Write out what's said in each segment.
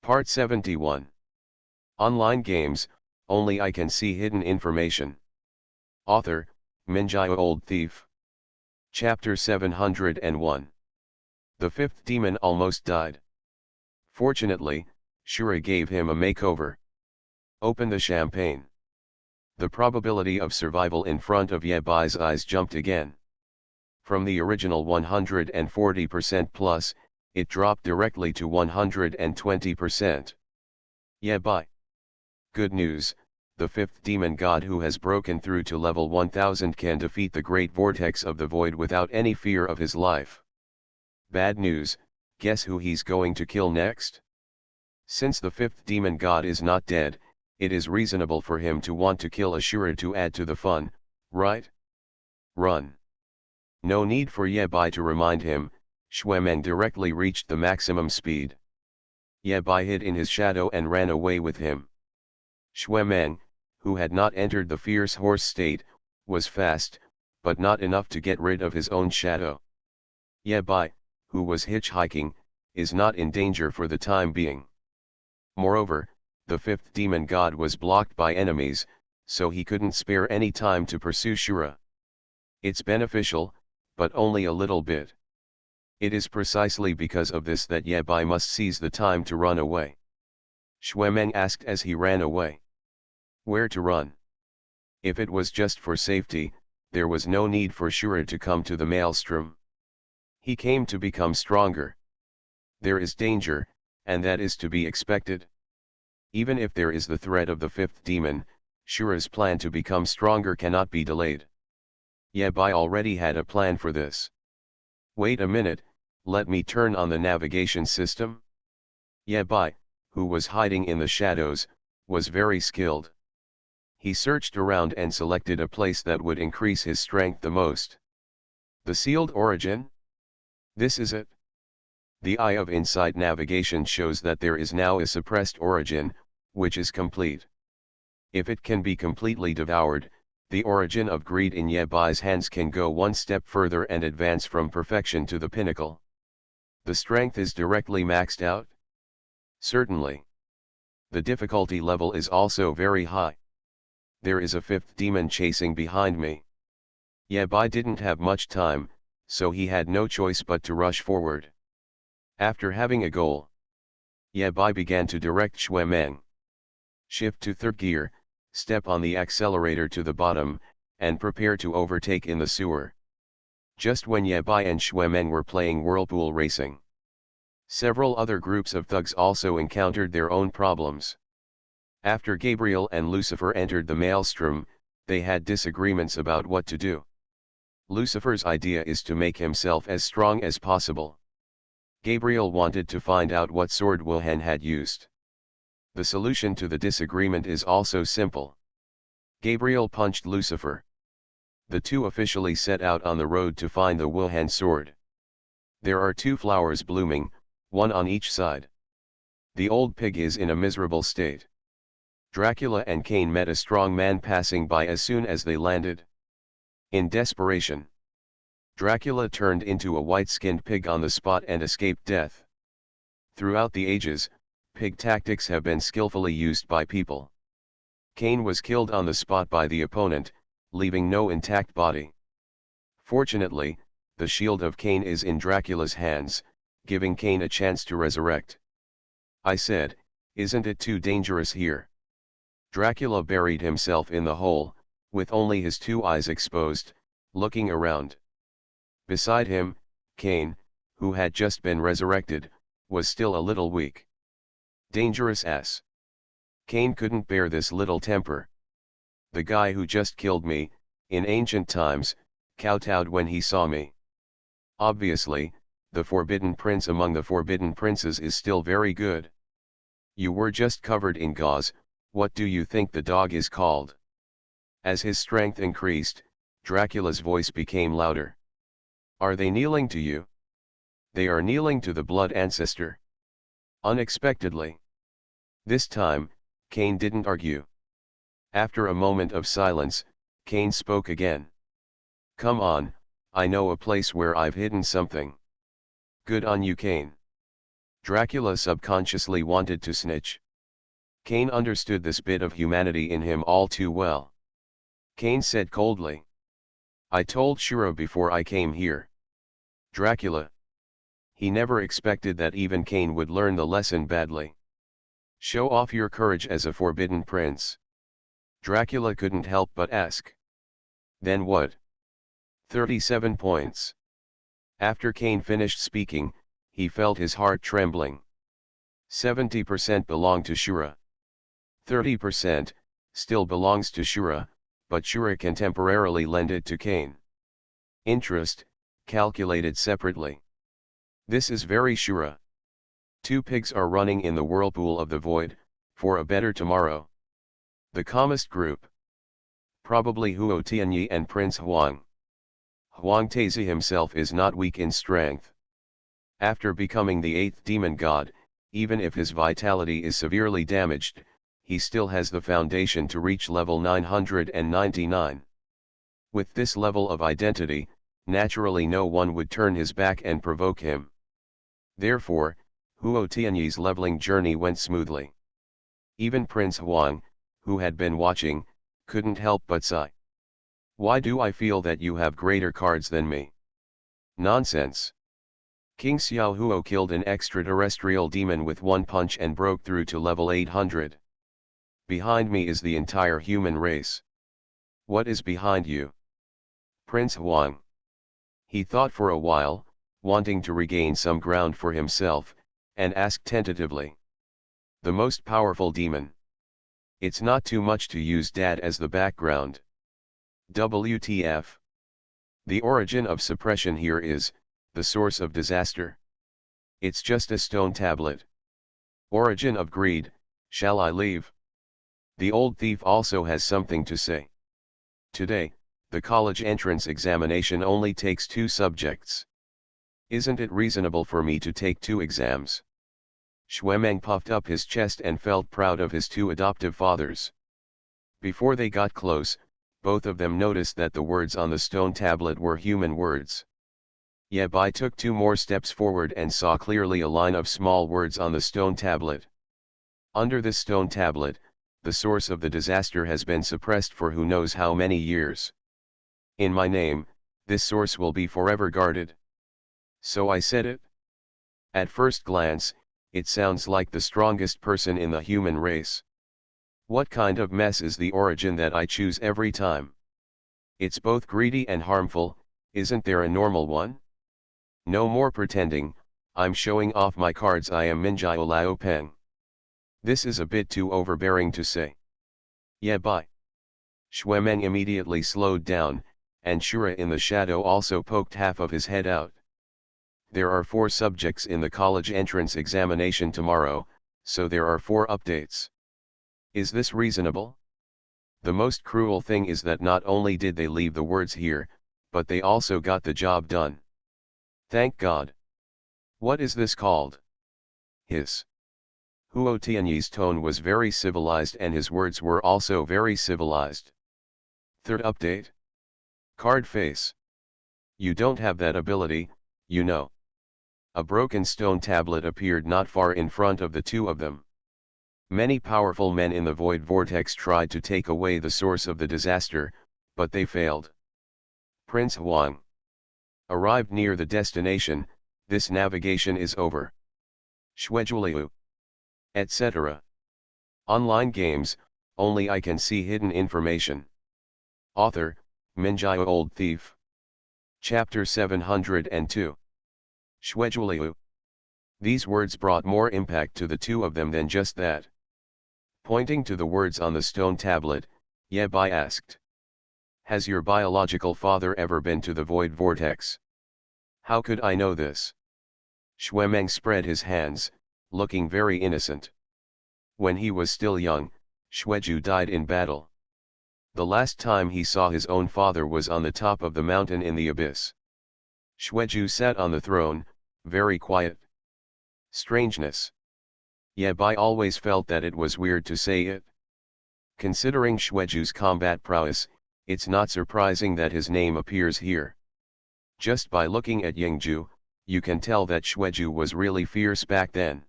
Part 71. Online games, only I can see hidden information. Author, Minjai Old Thief. Chapter 701. The fifth demon almost died. Fortunately, Shura gave him a makeover. Open the champagne. The probability of survival in front of Yebai's eyes jumped again. From the original 140% plus, it dropped directly to 120%. Yebai. Good news, the fifth demon god who has broken through to level 1000 can defeat the great vortex of the void without any fear of his life. Bad news, guess who he's going to kill next? Since the fifth demon god is not dead, it is reasonable for him to want to kill Ashura to add to the fun, right? Run. No need for Yebai to remind him, Xuemeng directly reached the maximum speed. Yebai hid in his shadow and ran away with him. Xuemeng, who had not entered the fierce horse state, was fast, but not enough to get rid of his own shadow. Yebai, who was hitchhiking, is not in danger for the time being. Moreover, the fifth demon god was blocked by enemies, so he couldn't spare any time to pursue Shura. It's beneficial, but only a little bit. It is precisely because of this that Yebai must seize the time to run away. Xuemeng asked as he ran away. Where to run? If it was just for safety, there was no need for Shura to come to the maelstrom. He came to become stronger. There is danger, and that is to be expected. Even if there is the threat of the fifth demon, Shura's plan to become stronger cannot be delayed. Yebai already had a plan for this. Wait a minute, let me turn on the navigation system. Yebai, who was hiding in the shadows, was very skilled. He searched around and selected a place that would increase his strength the most. The sealed origin? This is it. The Eye of Insight navigation shows that there is now a suppressed origin, which is complete. If it can be completely devoured, the origin of greed in Yebai's hands can go one step further and advance from perfection to the pinnacle. The strength is directly maxed out? Certainly. The difficulty level is also very high. There is a fifth demon chasing behind me. Yebai didn't have much time, so he had no choice but to rush forward. After having a goal, Yebai began to direct Xuemeng. Shift to third gear, step on the accelerator to the bottom, and prepare to overtake in the sewer. Just when Yebai and Xuemeng were playing whirlpool racing, several other groups of thugs also encountered their own problems. After Gabriel and Lucifer entered the maelstrom, they had disagreements about what to do. Lucifer's idea is to make himself as strong as possible. Gabriel wanted to find out what sword Wuhan had used. The solution to the disagreement is also simple. Gabriel punched Lucifer. The two officially set out on the road to find the Wuhan sword. There are two flowers blooming, one on each side. The old pig is in a miserable state. Dracula and Cain met a strong man passing by as soon as they landed. In desperation, Dracula turned into a white-skinned pig on the spot and escaped death. Throughout the ages, pig tactics have been skillfully used by people. Cain was killed on the spot by the opponent, leaving no intact body. Fortunately, the shield of Cain is in Dracula's hands, giving Cain a chance to resurrect. I said, isn't it too dangerous here? Dracula buried himself in the hole, with only his two eyes exposed, looking around. Beside him, Cain, who had just been resurrected, was still a little weak. Dangerous ass. Cain couldn't bear this little temper. The guy who just killed me, in ancient times, kowtowed when he saw me. Obviously, the forbidden prince among the forbidden princes is still very good. You were just covered in gauze, what do you think the dog is called? As his strength increased, Dracula's voice became louder. Are they kneeling to you? They are kneeling to the blood ancestor. Unexpectedly. This time, Cain didn't argue. After a moment of silence, Cain spoke again. Come on, I know a place where I've hidden something. Good on you, Cain. Dracula subconsciously wanted to snitch. Cain understood this bit of humanity in him all too well. Cain said coldly, "I told Shura before I came here." Dracula. He never expected that even Cain would learn the lesson badly. Show off your courage as a forbidden prince. Dracula couldn't help but ask. Then what? 37 points. After Cain finished speaking, he felt his heart trembling. 70% belonged to Shura. 30% still belongs to Shura, but Shura can temporarily lend it to Cain. Interest, calculated separately. This is very Shura. Two pigs are running in the whirlpool of the void, for a better tomorrow. The calmest group. Probably Huo Tianyi and Prince Huang. Huang Tazi himself is not weak in strength. After becoming the 8th demon god, even if his vitality is severely damaged, he still has the foundation to reach level 999. With this level of identity, naturally no one would turn his back and provoke him. Therefore, Huo Tianyi's leveling journey went smoothly. Even Prince Huang, who had been watching, couldn't help but sigh. Why do I feel that you have greater cards than me? Nonsense. King Xiao Huo killed an extraterrestrial demon with one punch and broke through to level 800. Behind me is the entire human race. What is behind you? Prince Huang. He thought for a while, wanting to regain some ground for himself, and asked tentatively. The most powerful demon. It's not too much to use Dad as the background. WTF. The origin of suppression here is, the source of disaster. It's just a stone tablet. Origin of greed, shall I leave? The old thief also has something to say. Today, the college entrance examination only takes 2 subjects. Isn't it reasonable for me to take 2 exams? Xuemeng puffed up his chest and felt proud of his 2 adoptive fathers. Before they got close, both of them noticed that the words on the stone tablet were human words. Ye Bai took 2 more steps forward and saw clearly a line of small words on the stone tablet. Under this stone tablet, the source of the disaster has been suppressed for who knows how many years. In my name, this source will be forever guarded. So I said it. At first glance, it sounds like the strongest person in the human race. What kind of mess is the origin that I choose every time? It's both greedy and harmful, isn't there a normal one? No more pretending, I'm showing off my cards. I am Minjiao Lao Peng. This is a bit too overbearing to say. Yeah, bye. Xuemeng immediately slowed down, and Shura in the shadow also poked half of his head out. There are 4 subjects in the college entrance examination tomorrow, so there are 4 updates. Is this reasonable? The most cruel thing is that not only did they leave the words here, but they also got the job done. Thank God. What is this called? Hiss. Huo Tianyi's tone was very civilized and his words were also very civilized. 3rd update. Card face. You don't have that ability, you know. A broken stone tablet appeared not far in front of the 2 of them. Many powerful men in the void vortex tried to take away the source of the disaster, but they failed. Prince Huang. Arrived near the destination, this navigation is over. Shuejuliu. Etc. Online games, only I can see hidden information. Author, Minjiao Old Thief. Chapter 702. Shuejuliu. These words brought more impact to the 2 of them than just that. Pointing to the words on the stone tablet, Ye Bai asked. Has your biological father ever been to the void vortex? How could I know this? Xuemeng spread his hands, looking very innocent. When he was still young, Xueju died in battle. The last time he saw his own father was on the top of the mountain in the abyss. Xueju sat on the throne, very quiet. Strangeness. Ye Bai always felt that it was weird to say it. Considering Xueju's combat prowess, it's not surprising that his name appears here. Just by looking at Yingju, you can tell that Xueju was really fierce back then.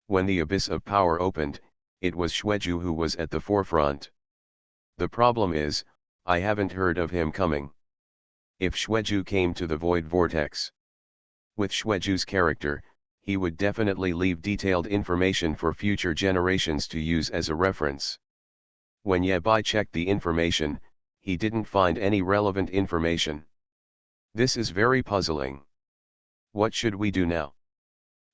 When the abyss of power opened, it was Xueju who was at the forefront. The problem is, I haven't heard of him coming. If Xueju came to the void vortex, with Xueju's character, he would definitely leave detailed information for future generations to use as a reference. When Ye Bai checked the information, he didn't find any relevant information. This is very puzzling. What should we do now?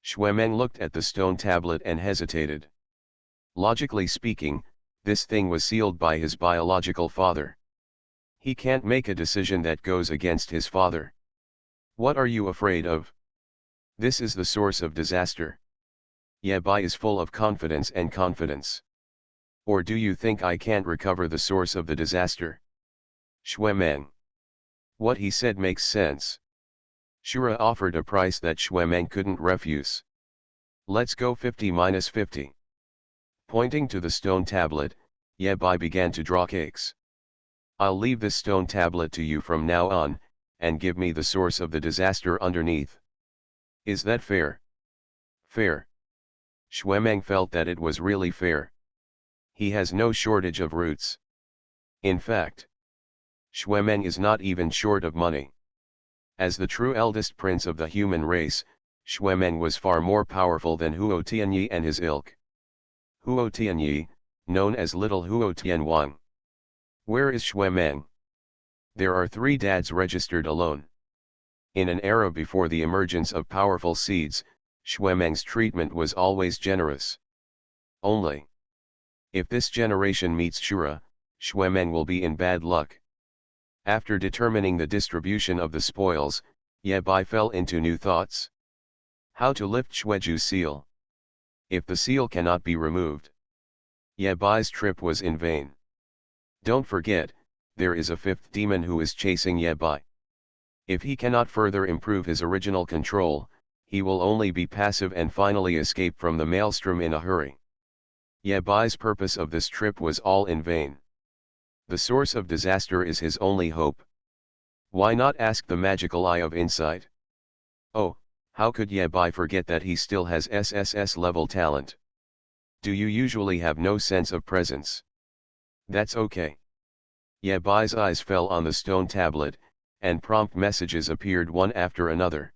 Xuemeng looked at the stone tablet and hesitated. Logically speaking, this thing was sealed by his biological father. He can't make a decision that goes against his father. What are you afraid of? This is the source of disaster. Ye Bai is full of confidence and confidence. Or do you think I can't recover the source of the disaster? Xuemeng. What he said makes sense. Shura offered a price that Xuemeng couldn't refuse. Let's go 50-50. Pointing to the stone tablet, Ye Bai began to draw cakes. I'll leave this stone tablet to you from now on, and give me the source of the disaster underneath. Is that fair? Fair. Xuemeng felt that it was really fair. He has no shortage of roots. In fact, Xuemeng is not even short of money. As the true eldest prince of the human race, Xuemeng was far more powerful than Huo Tianyi and his ilk. Huo Tianyi, known as Little Huo Tianwang. Where is Xuemeng? There are 3 dads registered alone. In an era before the emergence of powerful seeds, Xuemeng's treatment was always generous. Only if this generation meets Shura, Xuemeng will be in bad luck. After determining the distribution of the spoils, Ye Bai fell into new thoughts. How to lift Xueju's seal? If the seal cannot be removed, Ye Bai's trip was in vain. Don't forget, there is a 5th demon who is chasing Ye Bai. If he cannot further improve his original control, he will only be passive and finally escape from the maelstrom in a hurry. Ye Bai's purpose of this trip was all in vain. The source of disaster is his only hope. Why not ask the magical eye of insight? Oh, how could Ye Bai forget that he still has SSS level talent? Do you usually have no sense of presence? That's okay. Ye Bai's eyes fell on the stone tablet, and prompt messages appeared one after another.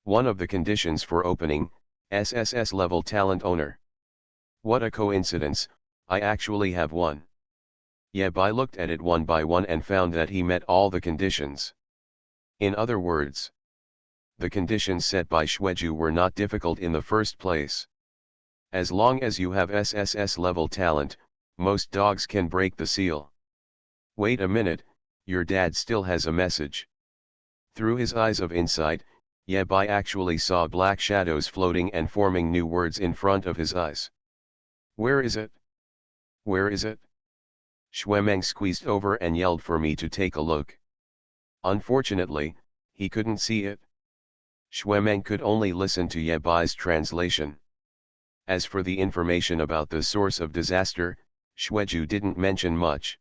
One of the conditions for opening, SSS level talent owner. What a coincidence, I actually have one. Ye Bai looked at it one by one and found that he met all the conditions. In other words, the conditions set by Xueju were not difficult in the first place. As long as you have SSS level talent, most dogs can break the seal. Wait a minute, your dad still has a message. Through his eyes of insight, Ye Bai actually saw black shadows floating and forming new words in front of his eyes. Where is it? Where is it? Xuemeng squeezed over and yelled for me to take a look. Unfortunately, he couldn't see it. Xuemeng could only listen to Ye Bai's translation. As for the information about the source of disaster, Xueju didn't mention much.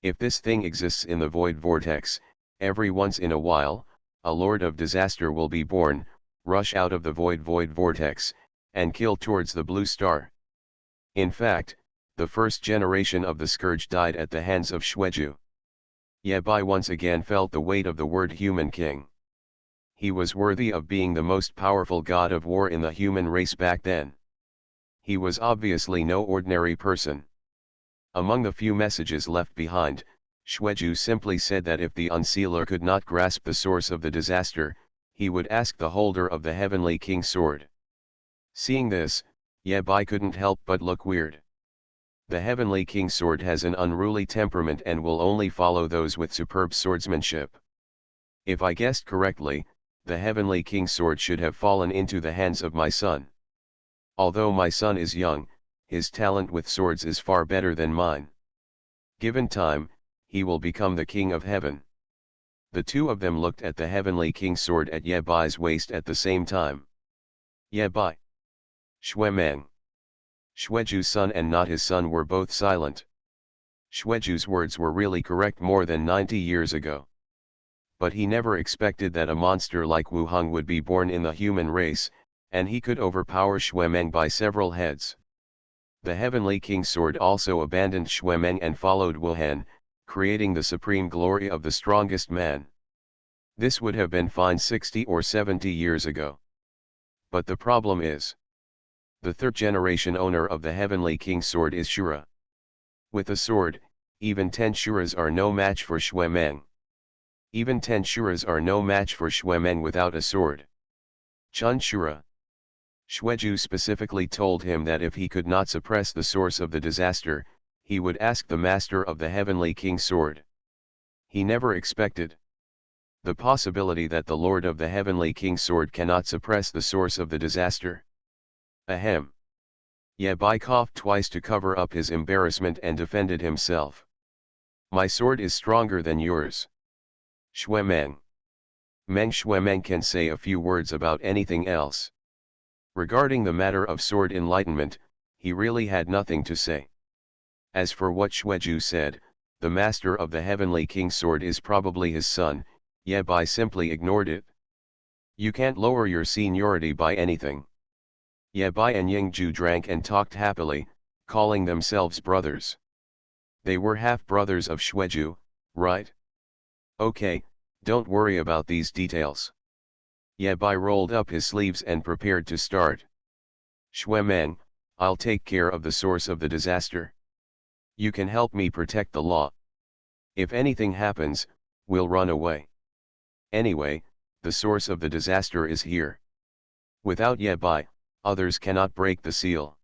If this thing exists in the void vortex, every once in a while, a lord of disaster will be born, rush out of the void vortex, and kill towards the blue star. In fact, the first generation of the scourge died at the hands of Xueju. Ye Bai once again felt the weight of the word human king. He was worthy of being the most powerful god of war in the human race back then. He was obviously no ordinary person. Among the few messages left behind, Xueju simply said that if the unsealer could not grasp the source of the disaster, he would ask the holder of the Heavenly King's sword. Seeing this, Ye Bai couldn't help but look weird. The Heavenly King's sword has an unruly temperament and will only follow those with superb swordsmanship. If I guessed correctly, the Heavenly King's sword should have fallen into the hands of my son. Although my son is young, his talent with swords is far better than mine. Given time, he will become the king of heaven. The two of them looked at the Heavenly King's sword at Ye Bai's waist at the same time. Ye Bai. Xuemeng. Xueju's son and not his son were both silent. Xueju's words were really correct more than 90 years ago. but he never expected that a monster like Wu Heng would be born in the human race, and he could overpower Xuemeng by several heads. The Heavenly King's sword also abandoned Xuemeng and followed Wu Hen, creating the supreme glory of the strongest man. This would have been fine 60 or 70 years ago. But the problem is, the third generation owner of the Heavenly King's sword is Shura. With a sword, even 10 Shuras are no match for Xuemeng. Even 10 Shuras are no match for Xuemeng without a sword. Chun Shura. Xueju specifically told him that if he could not suppress the source of the disaster, he would ask the master of the Heavenly King's sword. He never expected the possibility that the Lord of the Heavenly King's sword cannot suppress the source of the disaster. Ahem. Ye Bai coughed twice to cover up his embarrassment and defended himself. My sword is stronger than yours. Xuemeng. Meng Xuemeng can say a few words about anything else. Regarding the matter of sword enlightenment, he really had nothing to say. As for what Xueju said, the master of the Heavenly King's sword is probably his son, Ye Bai simply ignored it. You can't lower your seniority by anything. Ye Bai and Yingju drank and talked happily, calling themselves brothers. They were half-brothers of Xueju, right? Okay, don't worry about these details. Ye Bai rolled up his sleeves and prepared to start. Xuemeng, I'll take care of the source of the disaster. You can help me protect the law. If anything happens, we'll run away. Anyway, the source of the disaster is here. Without Ye Bai, others cannot break the seal.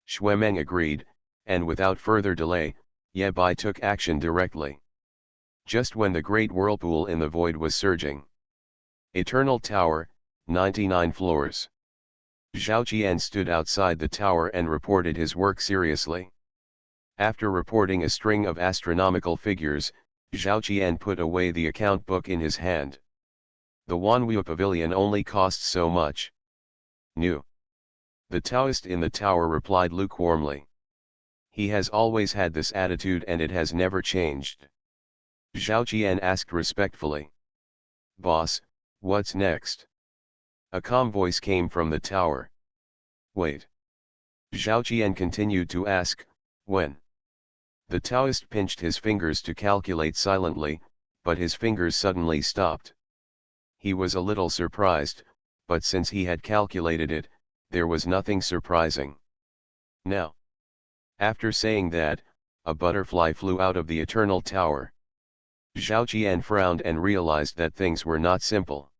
Xuemeng agreed, and without further delay, Ye Bai took action directly. Just when the great whirlpool in the void was surging. Eternal Tower, 99 floors. Zhao Qian stood outside the tower and reported his work seriously. After reporting a string of astronomical figures, Zhao Qian put away the account book in his hand. The Wanwu Pavilion only costs so much. New. The Taoist in the tower replied lukewarmly. He has always had this attitude and it has never changed. Zhao Qian asked respectfully. Boss, what's next? A calm voice came from the tower. Wait. Zhao Qian continued to ask, when? The Taoist pinched his fingers to calculate silently, but his fingers suddenly stopped. He was a little surprised, but since he had calculated it, there was nothing surprising. Now. After saying that, a butterfly flew out of the Eternal Tower. Zhao Qian frowned and realized that things were not simple.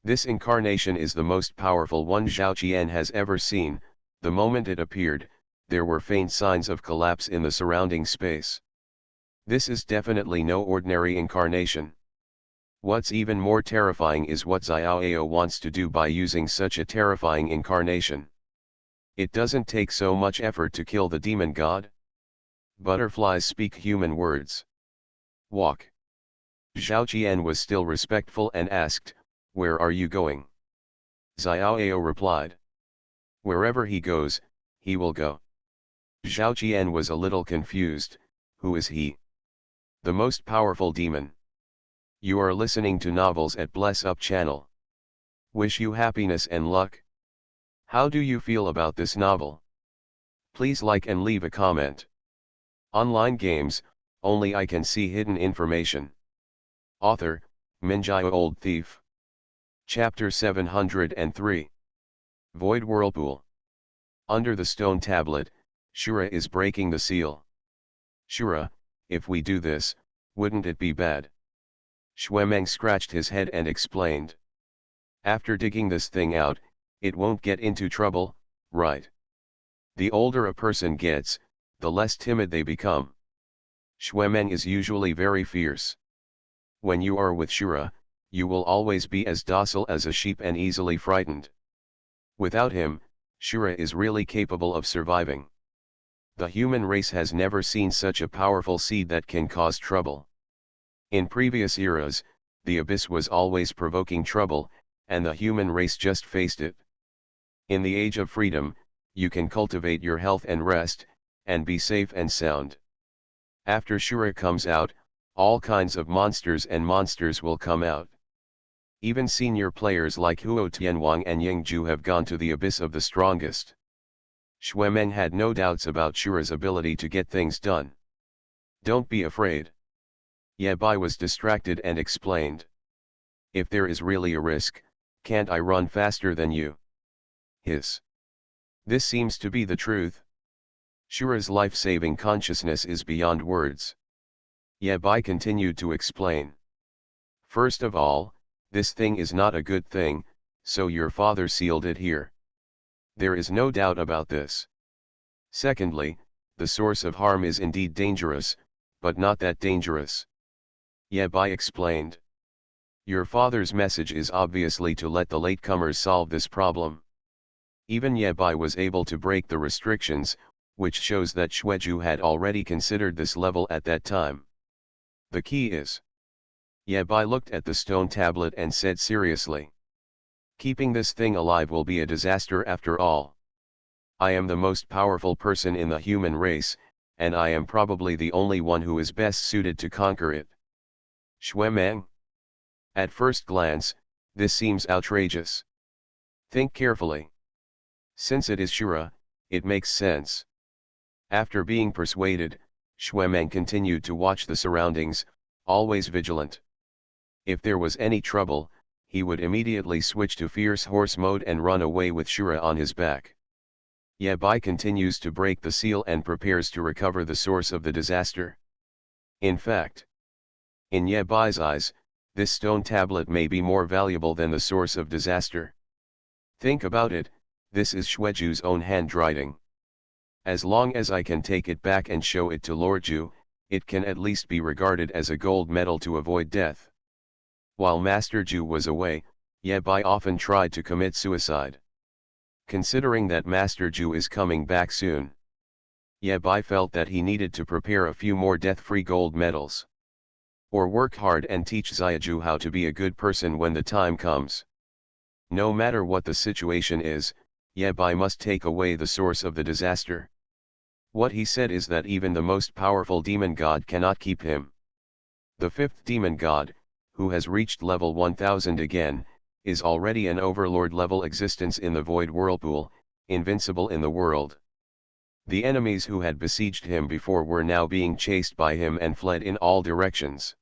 This incarnation is the most powerful one Zhao Qian has ever seen. The moment it appeared, there were faint signs of collapse in the surrounding space. This is definitely no ordinary incarnation. What's even more terrifying is what Xiaoao wants to do by using such a terrifying incarnation. It doesn't take so much effort to kill the demon god. Butterflies speak human words. Walk. Zhao Qian was still respectful and asked, where are you going? Xiaoao replied. Wherever he goes, he will go. Zhao Qian was a little confused. Who is he? The most powerful demon. You are listening to Novels at Bless Up channel. Wish you happiness and luck. How do you feel about this novel? Please like and leave a comment. Online games, only I can see hidden information. Author, Minjai Old Thief. Chapter 703. Void Whirlpool. Under the stone tablet, Shura is breaking the seal. Shura, if we do this, wouldn't it be bad? Xuemeng scratched his head and explained. After digging this thing out, it won't get into trouble, right? The older a person gets, the less timid they become. Xuemeng is usually very fierce. When you are with Shura, you will always be as docile as a sheep and easily frightened. Without him, Shura is really capable of surviving. The human race has never seen such a powerful seed that can cause trouble. In previous eras, the abyss was always provoking trouble, and the human race just faced it. In the age of freedom, you can cultivate your health and rest, and be safe and sound. After Shura comes out, All kinds of monsters will come out. Even senior players like Huo Tianwang and Ying Ju have gone to the abyss of the strongest. Xuemeng had no doubts about Shura's ability to get things done. Don't be afraid. Ye Bai was distracted and explained. If there is really a risk, can't I run faster than you? Hiss. This seems to be the truth. Shura's life-saving consciousness is beyond words. Ye Bai continued to explain. First of all, this thing is not a good thing, so your father sealed it here. There is no doubt about this. Secondly, the source of harm is indeed dangerous, but not that dangerous. Ye Bai explained. Your father's message is obviously to let the latecomers solve this problem. Even Ye Bai was able to break the restrictions, which shows that Xueju had already considered this level at that time. The key is. Ye Bai looked at the stone tablet and said seriously. Keeping this thing alive will be a disaster after all. I am the most powerful person in the human race, and I am probably the only one who is best suited to conquer it. Xuemeng? At first glance, this seems outrageous. Think carefully. Since it is Shura, it makes sense. After being persuaded, Xuemeng continued to watch the surroundings, always vigilant. If there was any trouble, he would immediately switch to fierce horse mode and run away with Shura on his back. Ye Bai continues to break the seal and prepares to recover the source of the disaster. In fact, in Ye Bai's eyes, this stone tablet may be more valuable than the source of disaster. Think about it, this is Xueju's own handwriting. As long as I can take it back and show it to Lord Ju, it can at least be regarded as a gold medal to avoid death. While Master Ju was away, Ye Bai often tried to commit suicide. Considering that Master Ju is coming back soon, Ye Bai felt that he needed to prepare a few more death-free gold medals. Or work hard and teach Xiaju how to be a good person when the time comes. No matter what the situation is, Ye Bai must take away the source of the disaster. What he said is that even the most powerful demon god cannot keep him. The fifth demon god, who has reached level 1000 again, is already an overlord-level existence in the void whirlpool, invincible in the world. The enemies who had besieged him before were now being chased by him and fled in all directions.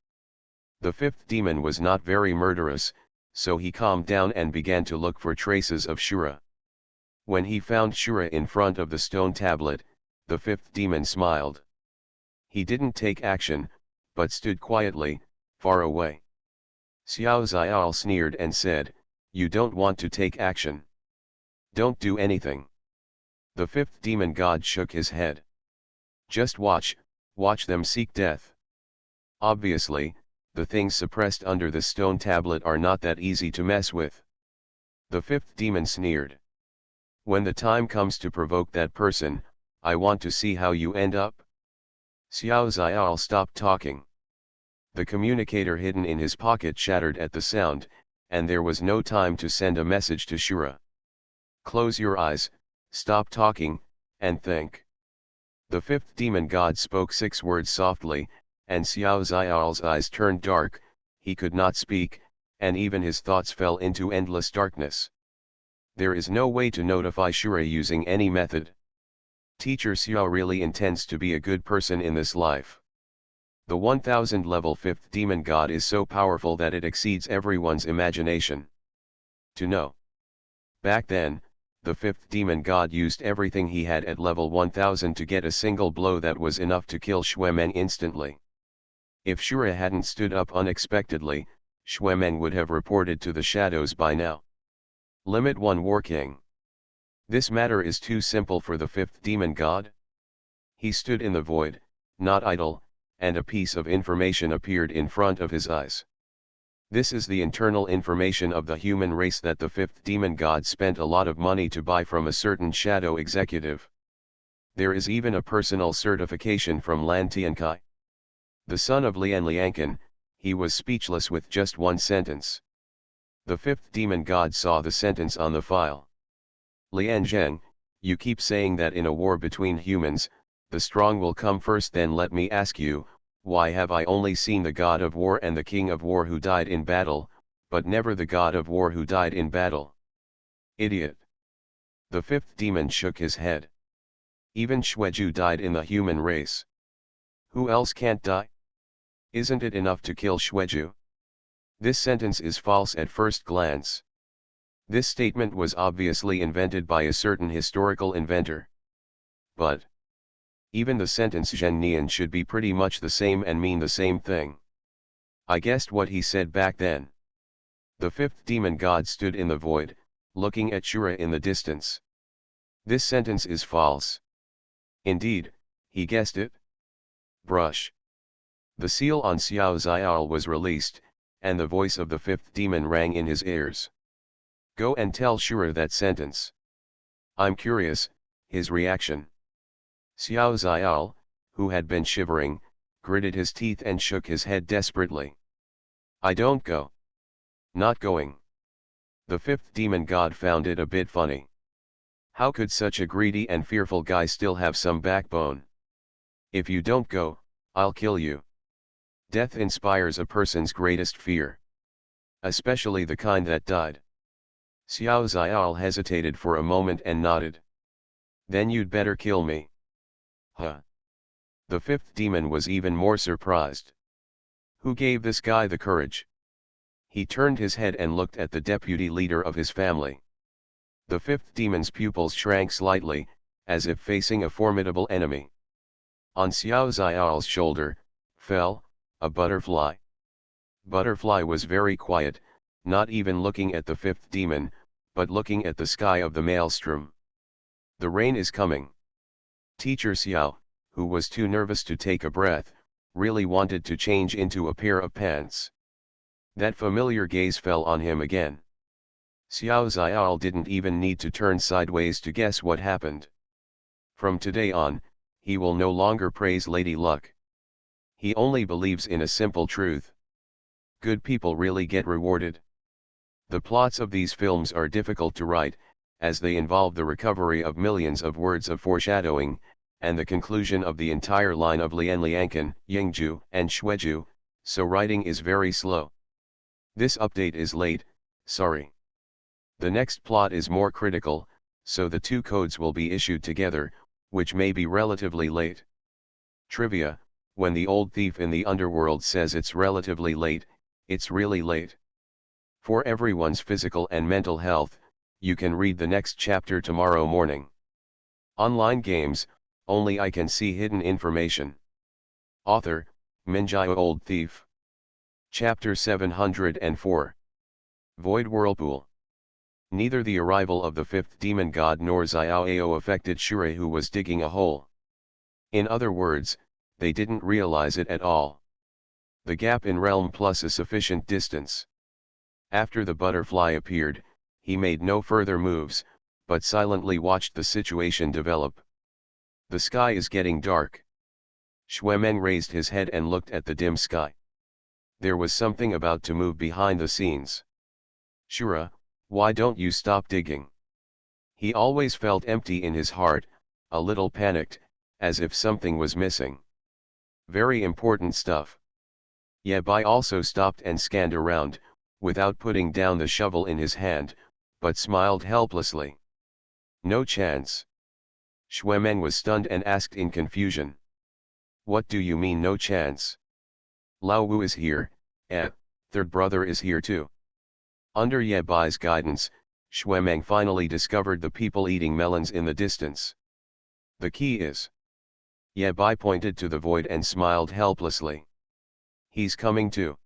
The fifth demon was not very murderous, so he calmed down and began to look for traces of Shura. When he found Shura in front of the stone tablet, the fifth demon smiled. He didn't take action, but stood quietly, far away. Xiao Zial sneered and said, "You don't want to take action. Don't do anything." The fifth demon god shook his head. "Just watch them seek death. Obviously, the things suppressed under the stone tablet are not that easy to mess with." The fifth demon sneered. "When the time comes to provoke that person, I want to see how you end up." Xiao Zial stopped talking. The communicator hidden in his pocket shattered at the sound, and there was no time to send a message to Shura. "Close your eyes, stop talking, and think." The fifth demon god spoke 6 words softly, and Xiao Zial's eyes turned dark, he could not speak, and even his thoughts fell into endless darkness. There is no way to notify Shura using any method. Teacher Xiao really intends to be a good person in this life. The 1000 level 5th demon god is so powerful that it exceeds everyone's imagination. To know. Back then, the 5th demon god used everything he had at level 1000 to get a single blow that was enough to kill Xuemeng instantly. If Shura hadn't stood up unexpectedly, Xuemeng would have reported to the shadows by now. Limit 1 War King. This matter is too simple for the 5th demon god. He stood in the void, not idle, and a piece of information appeared in front of his eyes. This is the internal information of the human race that the 5th demon god spent a lot of money to buy from a certain shadow executive. There is even a personal certification from Lan Tiankai. The son of Lian Liankan, he was speechless with just 1 sentence. The 5th demon god saw the sentence on the file. "Lian Zheng, you keep saying that in a war between humans, the strong will come first, then let me ask you, Why have I only seen the god of war and the king of war who died in battle, but never the god of war who died in battle? Idiot. The fifth demon shook his head. Even Xueju died in the human race. Who else can't die? Isn't it enough to kill Xueju? This sentence is false at first glance. This statement was obviously invented by a certain historical inventor. But even the sentence Zhen Nian should be pretty much the same and mean the same thing. I guessed what he said back then. The fifth demon god stood in the void, looking at Shura in the distance. This sentence is false. Indeed, he guessed it. Brush. The seal on Xiao Xiao was released, and the voice of the fifth demon rang in his ears. Go and tell Shura that sentence. I'm curious, his reaction. Xiao Xiao, who had been shivering, gritted his teeth and shook his head desperately. I don't go. Not going. The fifth demon god found it a bit funny. How could such a greedy and fearful guy still have some backbone? If you don't go, I'll kill you. Death inspires a person's greatest fear. Especially the kind that died. Xiao Xiao hesitated for a moment and nodded. Then you'd better kill me. Huh. The fifth demon was even more surprised. Who gave this guy the courage? He turned his head and looked at the deputy leader of his family. The fifth demon's pupils shrank slightly, as if facing a formidable enemy. On Xiao Xiao's shoulder, fell a butterfly. Butterfly was very quiet, not even looking at the fifth demon, but looking at the sky of the maelstrom. The rain is coming. Teacher Xiao, who was too nervous to take a breath, really wanted to change into a pair of pants. That familiar gaze fell on him again. Xiao Xiao didn't even need to turn sideways to guess what happened. From today on, he will no longer praise Lady Luck. He only believes in a simple truth. Good people really get rewarded. The plots of these films are difficult to write, as they involve the recovery of millions of words of foreshadowing, and the conclusion of the entire line of Lianliankan, Yingju, and Xueju, so writing is very slow. This update is late, sorry. The next plot is more critical, so the two codes will be issued together, which may be relatively late. Trivia: when the old thief in the underworld says it's relatively late, it's really late. For everyone's physical and mental health, you can read the next chapter tomorrow morning. Online games, only I can see hidden information. Author, Minjai Old Thief. Chapter 704. Void Whirlpool. Neither the arrival of the fifth demon god nor Xiao affected Shure, who was digging a hole. In other words, they didn't realize it at all. The gap in realm plus a sufficient distance. After the butterfly appeared, he made no further moves, but silently watched the situation develop. The sky is getting dark. Xuemeng raised his head and looked at the dim sky. There was something about to move behind the scenes. Shura, why don't you stop digging? He always felt empty in his heart, a little panicked, as if something was missing. Very important stuff. Ye Bai also stopped and scanned around, without putting down the shovel in his hand, but smiled helplessly. No chance. Xuemeng was stunned and asked in confusion. What do you mean no chance? Lao Wu is here, third brother is here too. Under Ye Bai's guidance, Xuemeng finally discovered the people eating melons in the distance. The key is. Ye Bai pointed to the void and smiled helplessly. He's coming too.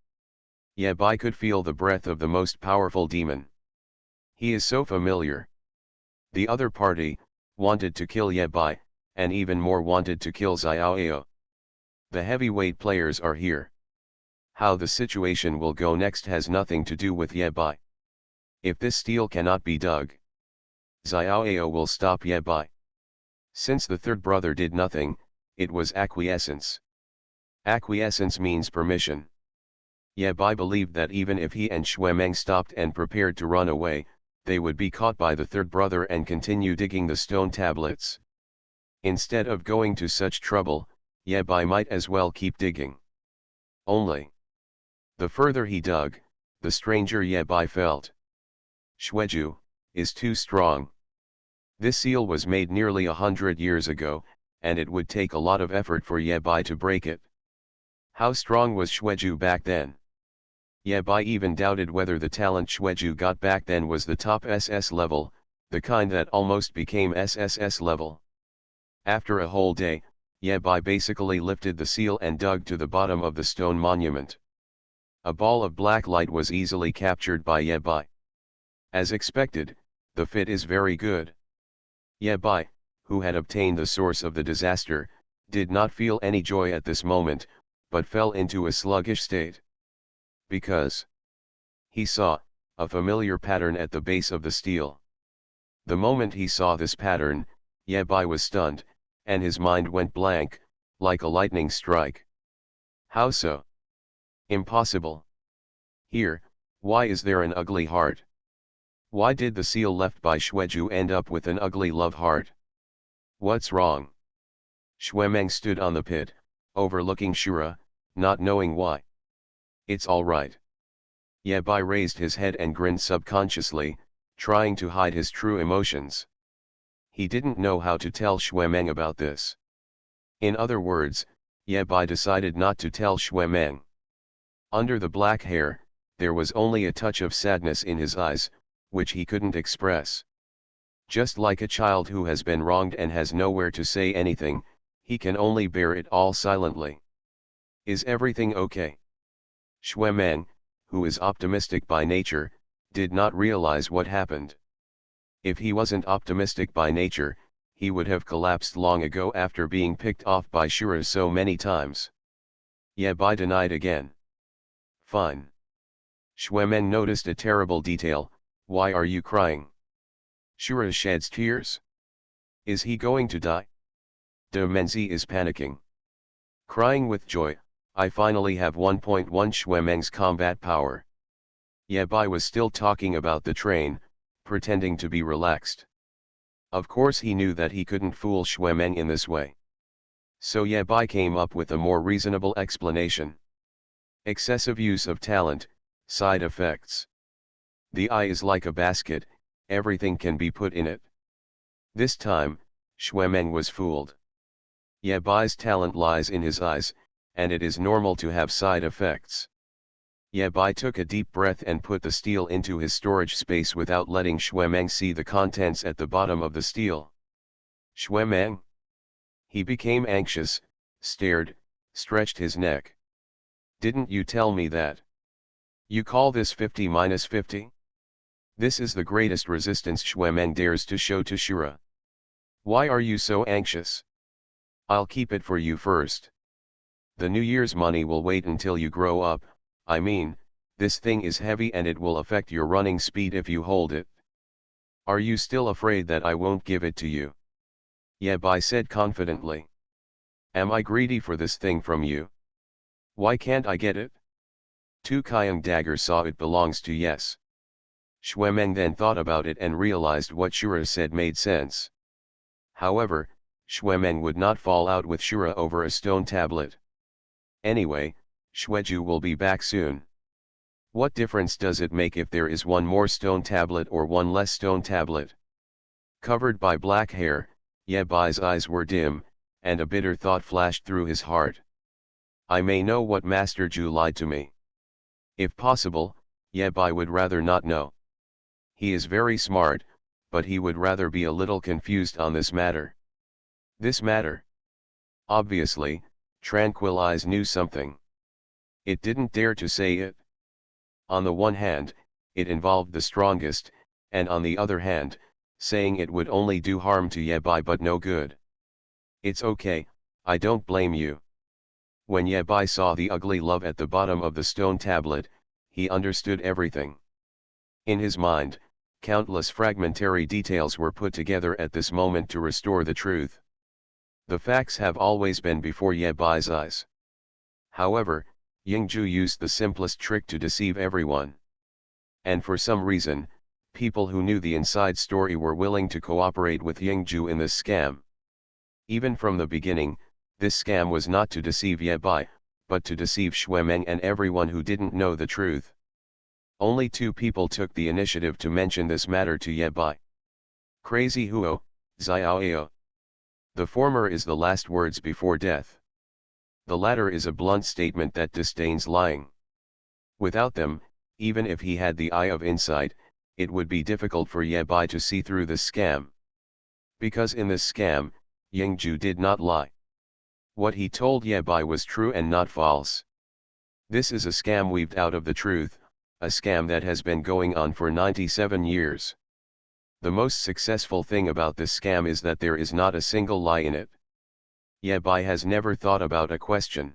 Ye Bai could feel the breath of the most powerful demon. He is so familiar. The other party wanted to kill Ye Bai, and even more wanted to kill Xiao. The heavyweight players are here. How the situation will go next has nothing to do with Ye Bai. If this steel cannot be dug, Xiao will stop Ye Bai. Since the third brother did nothing, it was acquiescence. Acquiescence means permission. Ye Bai believed that even if he and Xuemeng stopped and prepared to run away, they would be caught by the third brother and continue digging the stone tablets. Instead of going to such trouble, Ye Bai might as well keep digging. Only. The further he dug, the stranger Ye-bai felt. Shweju is too strong. This seal was made nearly 100 years ago, and it would take a lot of effort for Ye-bai to break it. How strong was Shweju back then? Ye-bai even doubted whether the talent Shweju got back then was the top SS level, the kind that almost became SSS level. After a whole day, Ye-bai basically lifted the seal and dug to the bottom of the stone monument. A ball of black light was easily captured by Ye-bai. As expected, the fit is very good. Ye-bai, who had obtained the source of the disaster, did not feel any joy at this moment, but fell into a sluggish state. Because he saw a familiar pattern at the base of the steel. The moment he saw this pattern, Ye-bai was stunned, and his mind went blank, like a lightning strike. How so? Impossible. Here, why is there an ugly heart? Why did the seal left by Shweju end up with an ugly love heart? What's wrong? Xuemeng stood on the pit, overlooking Shura, not knowing why. It's all right. Ye-bai raised his head and grinned subconsciously, trying to hide his true emotions. He didn't know how to tell Xuemeng about this. In other words, Ye-bai decided not to tell Xuemeng. Under the black hair, there was only a touch of sadness in his eyes, which he couldn't express. Just like a child who has been wronged and has nowhere to say anything, he can only bear it all silently. Is everything okay? Xuemeng, who is optimistic by nature, did not realize what happened. If he wasn't optimistic by nature, he would have collapsed long ago after being picked off by Shura so many times. Ye-bai denied again. Fine. Xuemeng noticed a terrible detail. Why are you crying? Shura sheds tears. Is he going to die? De Menzi is panicking. Crying with joy, I finally have 1.1 Xuemeng's combat power. Ye-bai was still talking about the train, pretending to be relaxed. Of course he knew that he couldn't fool Xuemeng in this way. So Ye-bai came up with a more reasonable explanation. Excessive use of talent, side effects. The eye is like a basket, everything can be put in it. This time, Xuemeng was fooled. Ye-bai's talent lies in his eyes, and it is normal to have side effects. Ye-bai took a deep breath and put the steel into his storage space without letting Xuemeng see the contents at the bottom of the steel. Xuemeng? He became anxious, stared, stretched his neck. Didn't you tell me that? You call this 50-50? This is the greatest resistance Xuemeng dares to show to Shura. Why are you so anxious? I'll keep it for you first. The New Year's money will wait until you grow up. I mean, this thing is heavy and it will affect your running speed if you hold it. Are you still afraid that I won't give it to you? Ye-bai said confidently. Am I greedy for this thing from you? Why can't I get it? Tu Kyung Dagger saw it belongs to Yes. Xuemeng then thought about it and realized what Shura said made sense. However, Xuemeng would not fall out with Shura over a stone tablet. Anyway, Shweju will be back soon. What difference does it make if there is one more stone tablet or one less stone tablet? Covered by black hair, Ye-bai's eyes were dim, and a bitter thought flashed through his heart. I may know what Master Ju lied to me. If possible, Ye-bai would rather not know. He is very smart, but he would rather be a little confused on this matter. This matter? Obviously, Tranquil Eyes knew something. It didn't dare to say it. On the one hand, it involved the strongest, and on the other hand, saying it would only do harm to Ye-bai but no good. It's okay, I don't blame you. When Ye-bai saw the ugly love at the bottom of the stone tablet, he understood everything. In his mind, countless fragmentary details were put together at this moment to restore the truth. The facts have always been before Ye-bai's eyes. However, Yingju used the simplest trick to deceive everyone. And for some reason, people who knew the inside story were willing to cooperate with Yingju in this scam. Even from the beginning, this scam was not to deceive Ye-bai, but to deceive Xuemeng and everyone who didn't know the truth. Only 2 people took the initiative to mention this matter to Ye Bai. Crazy Huo, Xiaoao. The former is the last words before death. The latter is a blunt statement that disdains lying. Without them, even if he had the eye of insight, it would be difficult for Ye Bai to see through this scam. Because in this scam, Yingju did not lie. What he told Ye Bai was true and not false. This is a scam weaved out of the truth, a scam that has been going on for 97 years. The most successful thing about this scam is that there is not a single lie in it. Ye Bai has never thought about a question.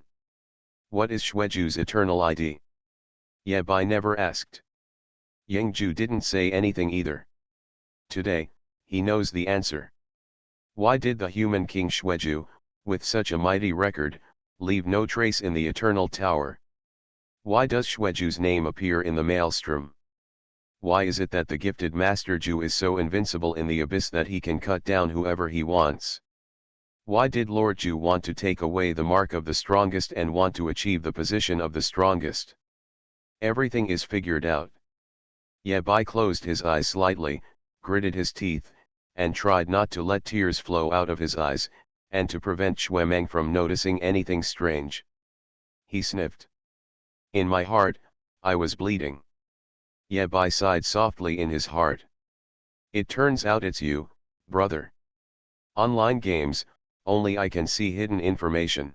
What is Xueju's eternal ID? Ye Bai never asked. Yingju didn't say anything either. Today, he knows the answer. Why did the human king Xueju, with such a mighty record, leave no trace in the eternal tower? Why does Xueju's name appear in the maelstrom? Why is it that the gifted Master Ju is so invincible in the abyss that he can cut down whoever he wants? Why did Lord Ju want to take away the mark of the strongest and want to achieve the position of the strongest? Everything is figured out. Ye Bai closed his eyes slightly, gritted his teeth, and tried not to let tears flow out of his eyes, and to prevent Xuemeng from noticing anything strange. He sniffed. In my heart, I was bleeding. Ye Bai sighed softly in his heart. It turns out it's you, brother. Online games, only I can see hidden information.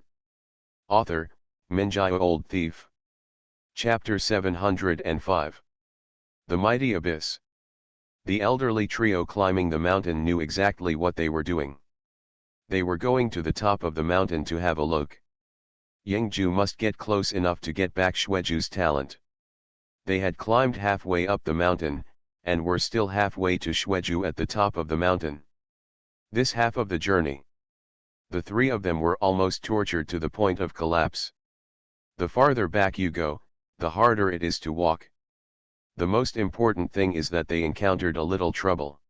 Author, Minjai Old Thief. Chapter 705. The Mighty Abyss. The elderly trio climbing the mountain knew exactly what they were doing. They were going to the top of the mountain to have a look. Yingju must get close enough to get back Xueju's talent. They had climbed halfway up the mountain, and were still halfway to Xueju at the top of the mountain. This half of the journey. The 3 of them were almost tortured to the point of collapse. The farther back you go, the harder it is to walk. The most important thing is that they encountered a little trouble.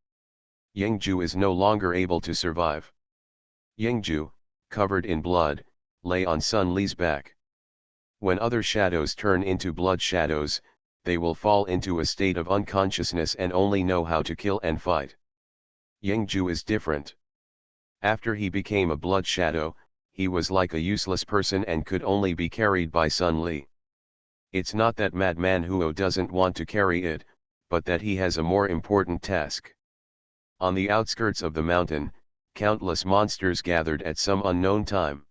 Yingju is no longer able to survive. Yingju, covered in blood, lay on Sun Li's back. When other shadows turn into blood shadows, they will fall into a state of unconsciousness and only know how to kill and fight. Yingju is different. After he became a blood shadow, he was like a useless person and could only be carried by Sun Li. It's not that Madman Huo doesn't want to carry it, but that he has a more important task. On the outskirts of the mountain, countless monsters gathered at some unknown time.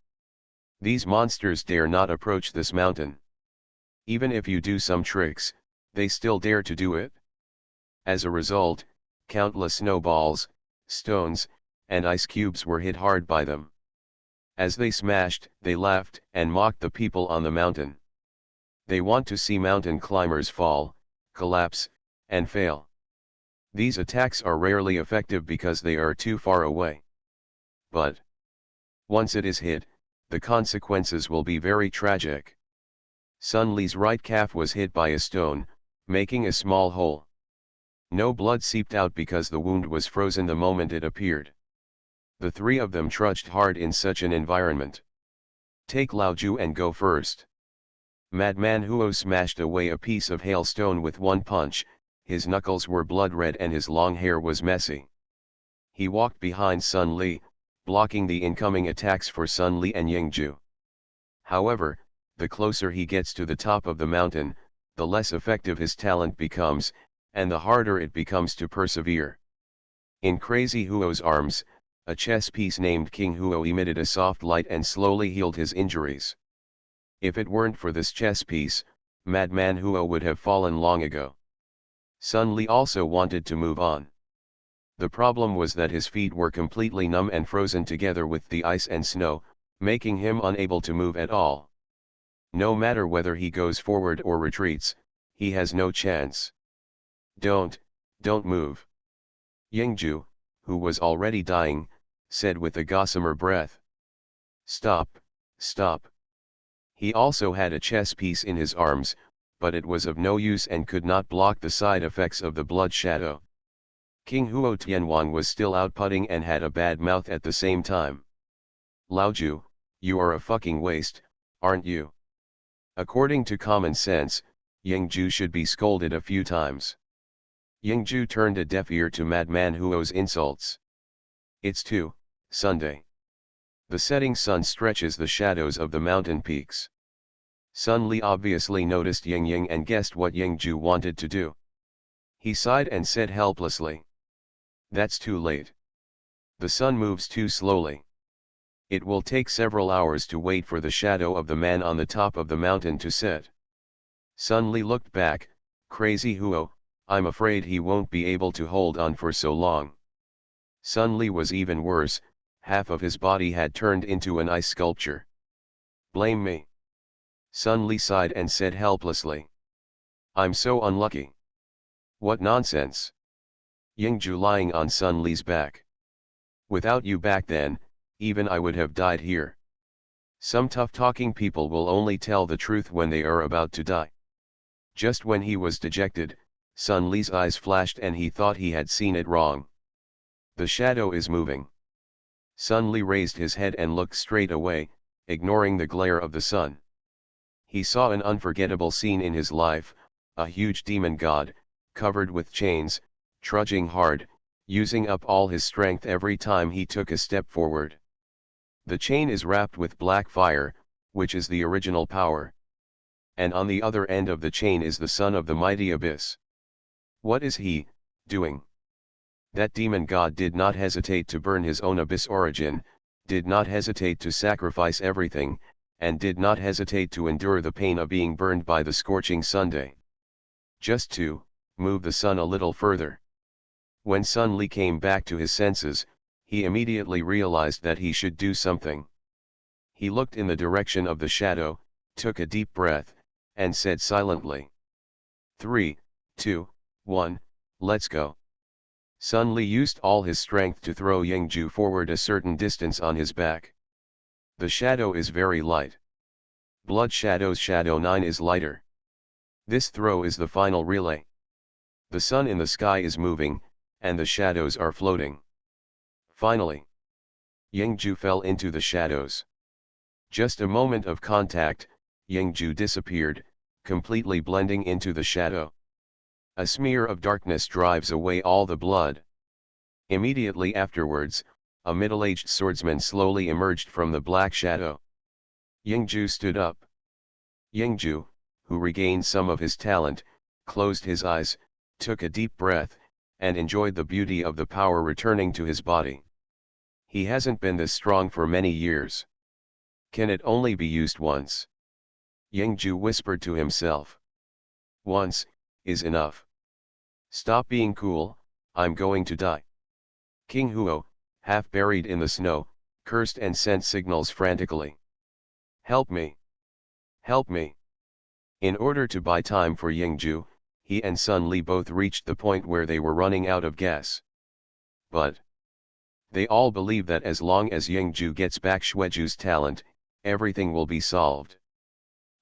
These monsters dare not approach this mountain. Even if you do some tricks, they still dare to do it. As a result, countless snowballs, stones, and ice cubes were hit hard by them. As they smashed, they laughed and mocked the people on the mountain. They want to see mountain climbers fall, collapse, and fail. These attacks are rarely effective because they are too far away. But once it is hit, the consequences will be very tragic. Sun Li's right calf was hit by a stone, making a small hole. No blood seeped out because the wound was frozen the moment it appeared. The 3 of them trudged hard in such an environment. Take Lao Ju and go first. Madman Huo smashed away a piece of hailstone with one punch, his knuckles were blood red and his long hair was messy. He walked behind Sun Li, blocking the incoming attacks for Sun Li and Yingju. However, the closer he gets to the top of the mountain, the less effective his talent becomes, and the harder it becomes to persevere. In Crazy Huo's arms, a chess piece named King Huo emitted a soft light and slowly healed his injuries. If it weren't for this chess piece, Madman Huo would have fallen long ago. Sun Li also wanted to move on. The problem was that his feet were completely numb and frozen together with the ice and snow, making him unable to move at all. No matter whether he goes forward or retreats, he has no chance. Don't move. Yingju, who was already dying, said with a gossamer breath. Stop. He also had a chess piece in his arms, but it was of no use and could not block the side effects of the blood shadow. King Huo Tianhuang was still out putting and had a bad mouth at the same time. Lao Ju, you are a fucking waste, aren't you? According to common sense, Yingju should be scolded a few times. Yingju turned a deaf ear to Madman Huo's insults. It's Sunday. The setting sun stretches the shadows of the mountain peaks. Sun Li obviously noticed Ying and guessed what Yingju wanted to do. He sighed and said helplessly, "That's too late. The sun moves too slowly. It will take several hours to wait for the shadow of the man on the top of the mountain to set." Sun Li looked back, "Crazy Huo, I'm afraid he won't be able to hold on for so long." Sun Li was even worse, half of his body had turned into an ice sculpture. "Blame me." Sun Li sighed and said helplessly, "I'm so unlucky." "What nonsense." Yingju lying on Sun Li's back. "Without you back then, even I would have died here. Some tough-talking people will only tell the truth when they are about to die." Just when he was dejected, Sun Li's eyes flashed and he thought he had seen it wrong. "The shadow is moving." Sun Li raised his head and looked straight away, ignoring the glare of the sun. He saw an unforgettable scene in his life, a huge demon god, covered with chains, trudging hard, using up all his strength every time he took a step forward. The chain is wrapped with black fire, which is the original power. And on the other end of the chain is the son of the mighty abyss. What is he doing? That demon god did not hesitate to burn his own abyss origin, did not hesitate to sacrifice everything, and did not hesitate to endure the pain of being burned by the scorching Sunday. Just to move the sun a little further. When Sun Li came back to his senses, he immediately realized that he should do something. He looked in the direction of the shadow, took a deep breath, and said silently, 3, 2, 1, let's go. Sun Li used all his strength to throw Yingju forward a certain distance on his back. The shadow is very light. Blood Shadow's shadow 9 is lighter. This throw is the final relay. The sun in the sky is moving, and the shadows are floating. Finally, Yingju fell into the shadows. Just a moment of contact, Yingju disappeared, completely blending into the shadow. A smear of darkness drives away all the blood. Immediately afterwards, a middle-aged swordsman slowly emerged from the black shadow. Yingju stood up. Yingju, who regained some of his talent, closed his eyes, took a deep breath, and enjoyed the beauty of the power returning to his body. He hasn't been this strong for many years. Can it only be used once? Yingju whispered to himself. Once is enough. Stop being cool, I'm going to die. King Huo, half buried in the snow, cursed and sent signals frantically. Help me! Help me! In order to buy time for Yingju, he and Sun Li both reached the point where they were running out of gas. But they all believe that as long as Yingju gets back Xueju's talent, everything will be solved.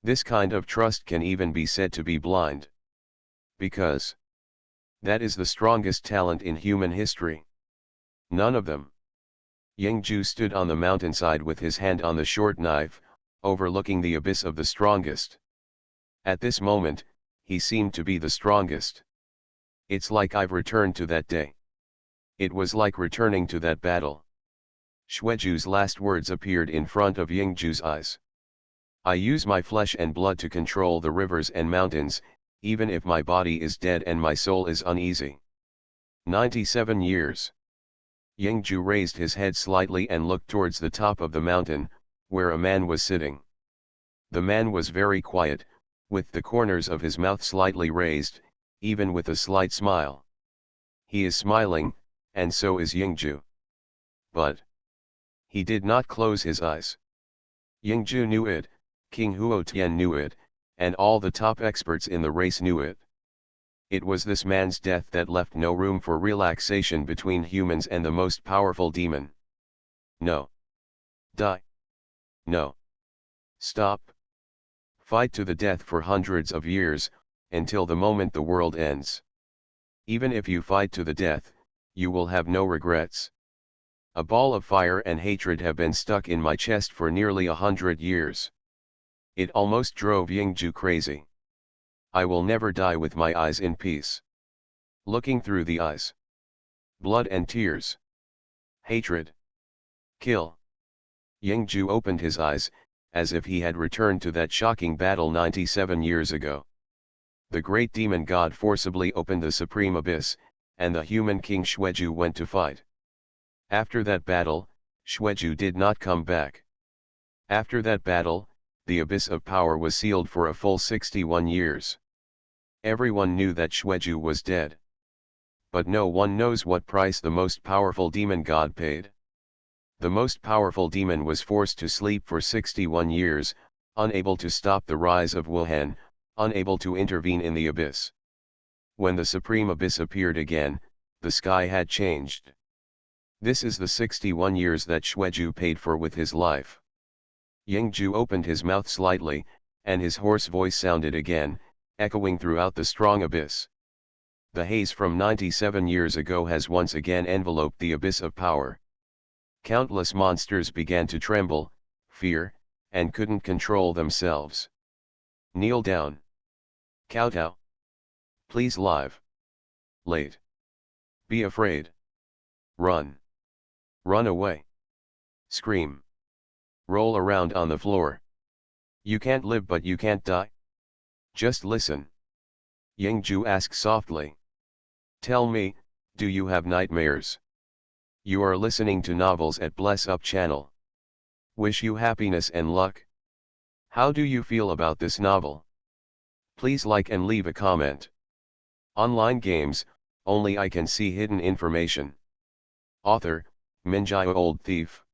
This kind of trust can even be said to be blind. Because that is the strongest talent in human history. None of them. Yingju stood on the mountainside with his hand on the short knife, overlooking the abyss of the strongest. At this moment, he seemed to be the strongest. It's like I've returned to that day. It was like returning to that battle. Xueju's last words appeared in front of Yingju's eyes. I use my flesh and blood to control the rivers and mountains, even if my body is dead and my soul is uneasy. 97 years. Yingju raised his head slightly and looked towards the top of the mountain, where a man was sitting. The man was very quiet, with the corners of his mouth slightly raised, even with a slight smile. He is smiling, and so is Yingju. But he did not close his eyes. Yingju knew it, King Huo Tian knew it, and all the top experts in the race knew it. It was this man's death that left no room for relaxation between humans and the most powerful demon. No. Die. No. Stop. Fight to the death for hundreds of years, until the moment the world ends. Even if you fight to the death, you will have no regrets. A ball of fire and hatred have been stuck in my chest for nearly 100 years. It almost drove Yingju crazy. I will never die with my eyes in peace. Looking through the eyes. Blood and tears. Hatred. Kill. Yingju opened his eyes, as if he had returned to that shocking battle 97 years ago. The great demon god forcibly opened the supreme abyss, and the human king Xueju went to fight. After that battle, Xueju did not come back. After that battle, the abyss of power was sealed for a full 61 years. Everyone knew that Xueju was dead. But no one knows what price the most powerful demon god paid. The most powerful demon was forced to sleep for 61 years, unable to stop the rise of Wuhan, unable to intervene in the abyss. When the supreme abyss appeared again, the sky had changed. This is the 61 years that Xueju paid for with his life. Yingju opened his mouth slightly, and his hoarse voice sounded again, echoing throughout the strong abyss. The haze from 97 years ago has once again enveloped the abyss of power. Countless monsters began to tremble, fear, and couldn't control themselves. Kneel down. Kowtow. Please live. Late. Be afraid. Run. Run away. Scream. Roll around on the floor. You can't live but you can't die. Just listen. Yingju asked softly. Tell me, do you have nightmares? You are listening to novels at Bless Up channel. Wish you happiness and luck. How do you feel about this novel? Please like and leave a comment. Online games, only I can see hidden information. Author, Minjai Old Thief.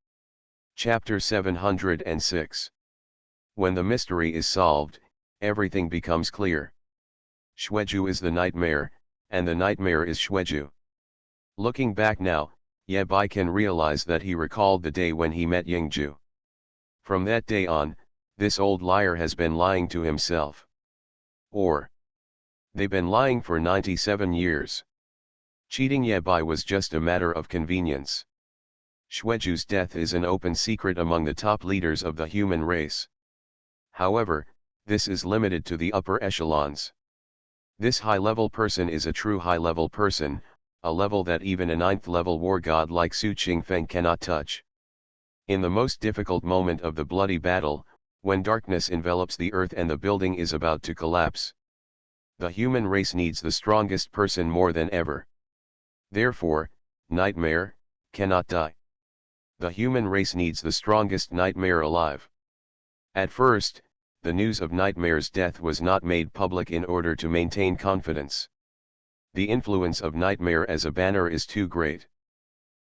Chapter 706. When the mystery is solved, everything becomes clear. Xueju is the nightmare, and the nightmare is Xueju. Looking back now, Ye Bai can realize that he recalled the day when he met Yingju. From that day on, this old liar has been lying to himself. Or, they've been lying for 97 years. Cheating Ye Bai was just a matter of convenience. Xueju's death is an open secret among the top leaders of the human race. However, this is limited to the upper echelons. This high-level person is a true high-level person, a level that even a 9th-level war god like Su Qingfeng cannot touch. In the most difficult moment of the bloody battle, when darkness envelops the earth and the building is about to collapse, the human race needs the strongest person more than ever. Therefore, Nightmare cannot die. The human race needs the strongest Nightmare alive. At first, the news of Nightmare's death was not made public in order to maintain confidence. The influence of Nightmare as a banner is too great.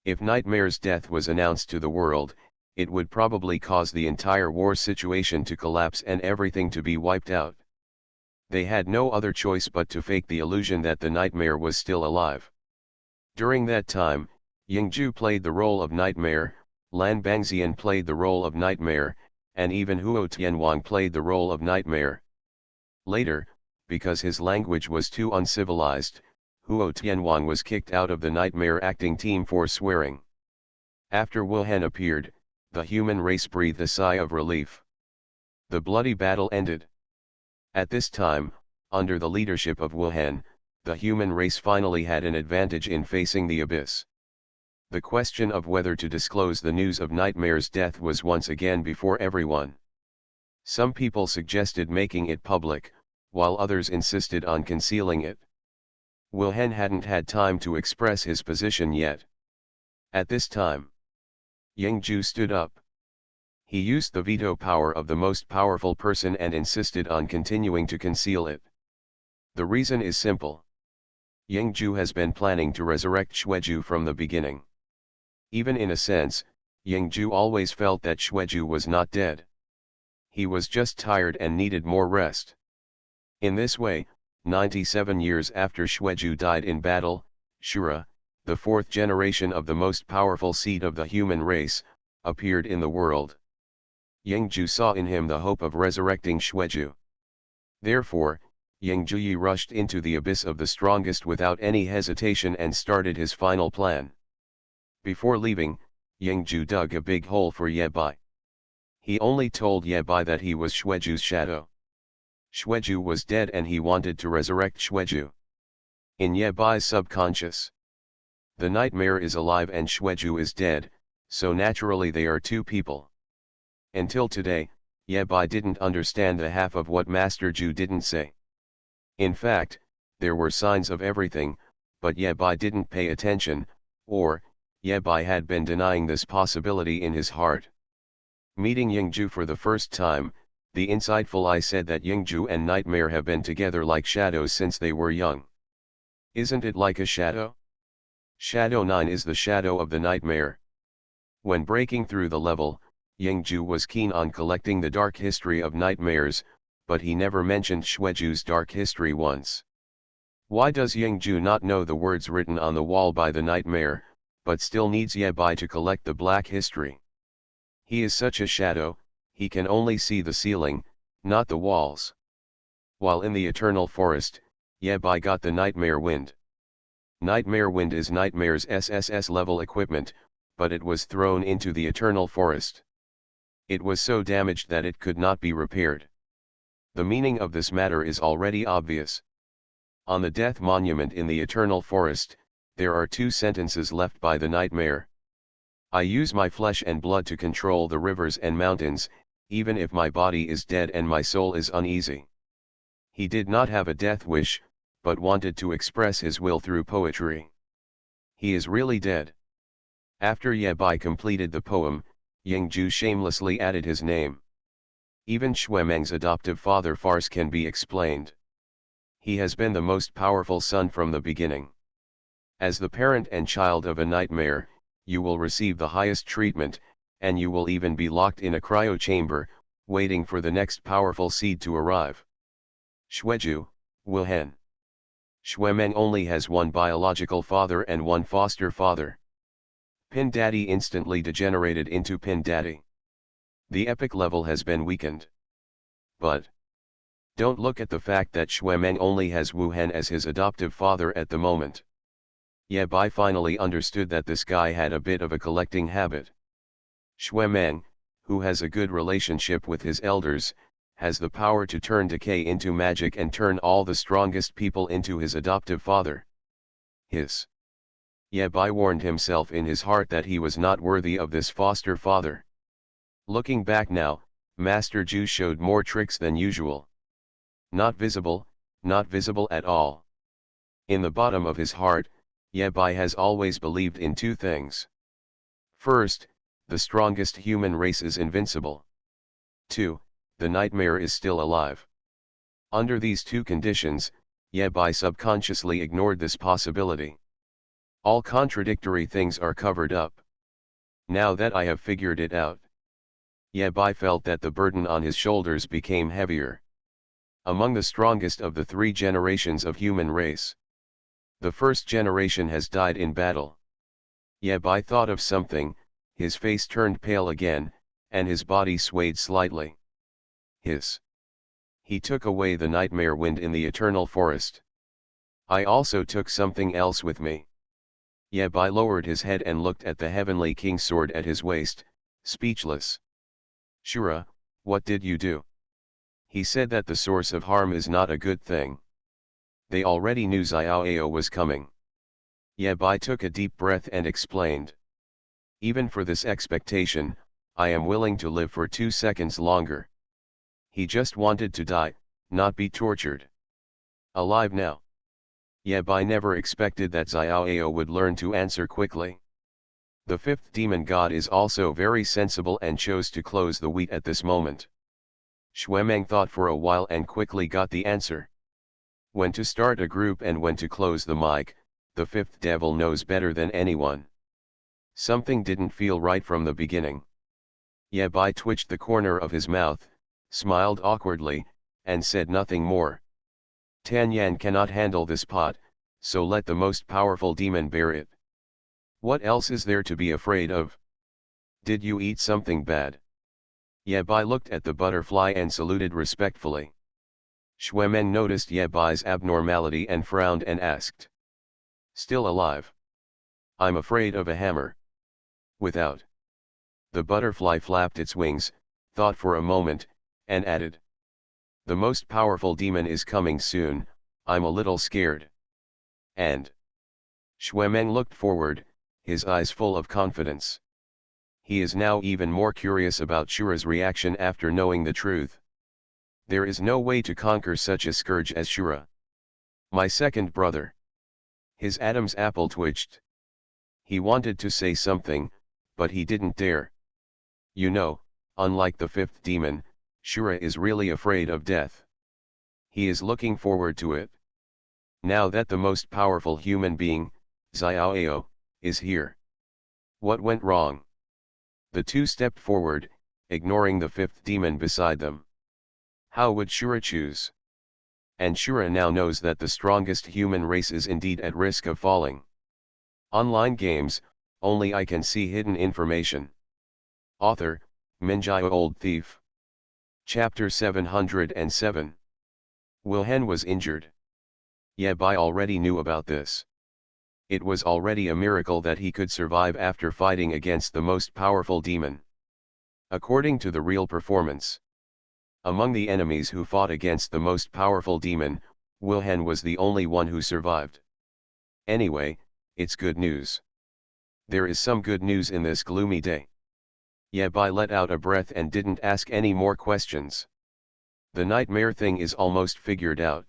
If Nightmare's death was announced to the world, it would probably cause the entire war situation to collapse and everything to be wiped out. They had no other choice but to fake the illusion that the Nightmare was still alive. During that time, Yingju played the role of Nightmare, Lan Bangxian played the role of Nightmare, and even Huo Tianwang played the role of Nightmare. Later, because his language was too uncivilized, Huo Tianwang was kicked out of the Nightmare acting team for swearing. After Wuhan appeared, the human race breathed a sigh of relief. The bloody battle ended. At this time, under the leadership of Wuhan, the human race finally had an advantage in facing the abyss. The question of whether to disclose the news of Nightmare's death was once again before everyone. Some people suggested making it public, while others insisted on concealing it. Wuhan hadn't had time to express his position yet. At this time, Yingju stood up. He used the veto power of the most powerful person and insisted on continuing to conceal it. The reason is simple. Yingju has been planning to resurrect Xueju from the beginning. Even in a sense, Yingju always felt that Xueju was not dead. He was just tired and needed more rest. In this way, 97 years after Xueju died in battle, Shura, the fourth generation of the most powerful seed of the human race, appeared in the world. Yingju saw in him the hope of resurrecting Xueju. Therefore, Yingju rushed into the abyss of the strongest without any hesitation and started his final plan. Before leaving, Yingju dug a big hole for Ye Bai. He only told Yebai that he was Xueju's shadow. Xueju was dead and he wanted to resurrect Xueju. In Yebai's subconscious, the nightmare is alive and Xueju is dead, so naturally they are two people. Until today, Yebai didn't understand the half of what Master Ju didn't say. In fact, there were signs of everything, but Yebai didn't pay attention, or, Yebai had been denying this possibility in his heart. Meeting Yingju for the first time, the insightful I said that Yingju and Nightmare have been together like shadows since they were young. Isn't it like a shadow? Shadow 9 is the shadow of the nightmare. When breaking through the level, Yingju was keen on collecting the dark history of nightmares, but he never mentioned Xueju's dark history once. Why does Yingju not know the words written on the wall by the nightmare, but still needs Yebai to collect the black history? He is such a shadow, he can only see the ceiling, not the walls. While in the eternal forest, Yebai got the nightmare wind. Nightmare wind is Nightmare's SSS level equipment, but it was thrown into the eternal forest. It was so damaged that it could not be repaired. The meaning of this matter is already obvious. On the death monument in the eternal forest, there are two sentences left by the nightmare. I use my flesh and blood to control the rivers and mountains, even if my body is dead and my soul is uneasy. He did not have a death wish, but wanted to express his will through poetry. He is really dead. After Yebai completed the poem, Yingju shamelessly added his name. Even Xuemeng's adoptive father farce can be explained. He has been the most powerful son from the beginning. As the parent and child of a nightmare, you will receive the highest treatment, and you will even be locked in a cryo chamber, waiting for the next powerful seed to arrive. Xueju, Wuhan. Xuemeng only has one biological father and one foster father. Pin Daddy instantly degenerated into Pin Daddy. The epic level has been weakened. But don't look at the fact that Xuemeng only has Wuhan as his adoptive father at the moment. Yebai finally understood that this guy had a bit of a collecting habit. Xuemeng, who has a good relationship with his elders, has the power to turn decay into magic and turn all the strongest people into his adoptive father. Yebai warned himself in his heart that he was not worthy of this foster father. Looking back now, Master Ju showed more tricks than usual. Not visible at all. In the bottom of his heart, Yebai has always believed in two things. First, the strongest human race is invincible. 2. The nightmare is still alive. Under these two conditions, Yebai subconsciously ignored this possibility. All contradictory things are covered up. Now that I have figured it out, Yebai felt that the burden on his shoulders became heavier. Among the strongest of the three generations of human race, the first generation has died in battle. Yebai thought of something, his face turned pale again, and his body swayed slightly. He took away the nightmare wind in the eternal forest. I also took something else with me. Yebai lowered his head and looked at the heavenly king's sword at his waist, speechless. Shura, what did you do? He said that the source of harm is not a good thing. They already knew Xiaoao was coming. Yebai took a deep breath and explained. Even for this expectation, I am willing to live for 2 seconds longer. He just wanted to die, not be tortured. Alive now. Yebai never expected that Xiaoao would learn to answer quickly. The fifth demon god is also very sensible and chose to close the wheat at this moment. Xuemeng thought for a while and quickly got the answer. When to start a group and when to close the mic, the fifth devil knows better than anyone. Something didn't feel right from the beginning. Yebai twitched the corner of his mouth, smiled awkwardly, and said nothing more. Tanyan cannot handle this pot, so let the most powerful demon bear it. What else is there to be afraid of? Did you eat something bad? Yebai looked at the butterfly and saluted respectfully. Xuemeng noticed Yebai's abnormality and frowned and asked. Still alive? I'm afraid of a hammer. Without. The butterfly flapped its wings, thought for a moment, and added. The most powerful demon is coming soon, I'm a little scared. And Xuemeng looked forward, his eyes full of confidence. He is now even more curious about Shura's reaction after knowing the truth. There is no way to conquer such a scourge as Shura. My second brother. His Adam's apple twitched. He wanted to say something, but he didn't dare. You know, unlike the fifth demon, Shura is really afraid of death. He is looking forward to it. Now that the most powerful human being, Xiaoao, is here. What went wrong? The two stepped forward, ignoring the fifth demon beside them. How would Shura choose? And Shura now knows that the strongest human race is indeed at risk of falling. Online games, only I can see hidden information. Author, Minjai Old Thief. Chapter 707. Wilhen was injured. Ye Bai already knew about this. It was already a miracle that he could survive after fighting against the most powerful demon. According to the real performance. Among the enemies who fought against the most powerful demon, Wilhen was the only one who survived. Anyway, it's good news. There is some good news in this gloomy day. Ye Bai let out a breath and didn't ask any more questions. The nightmare thing is almost figured out.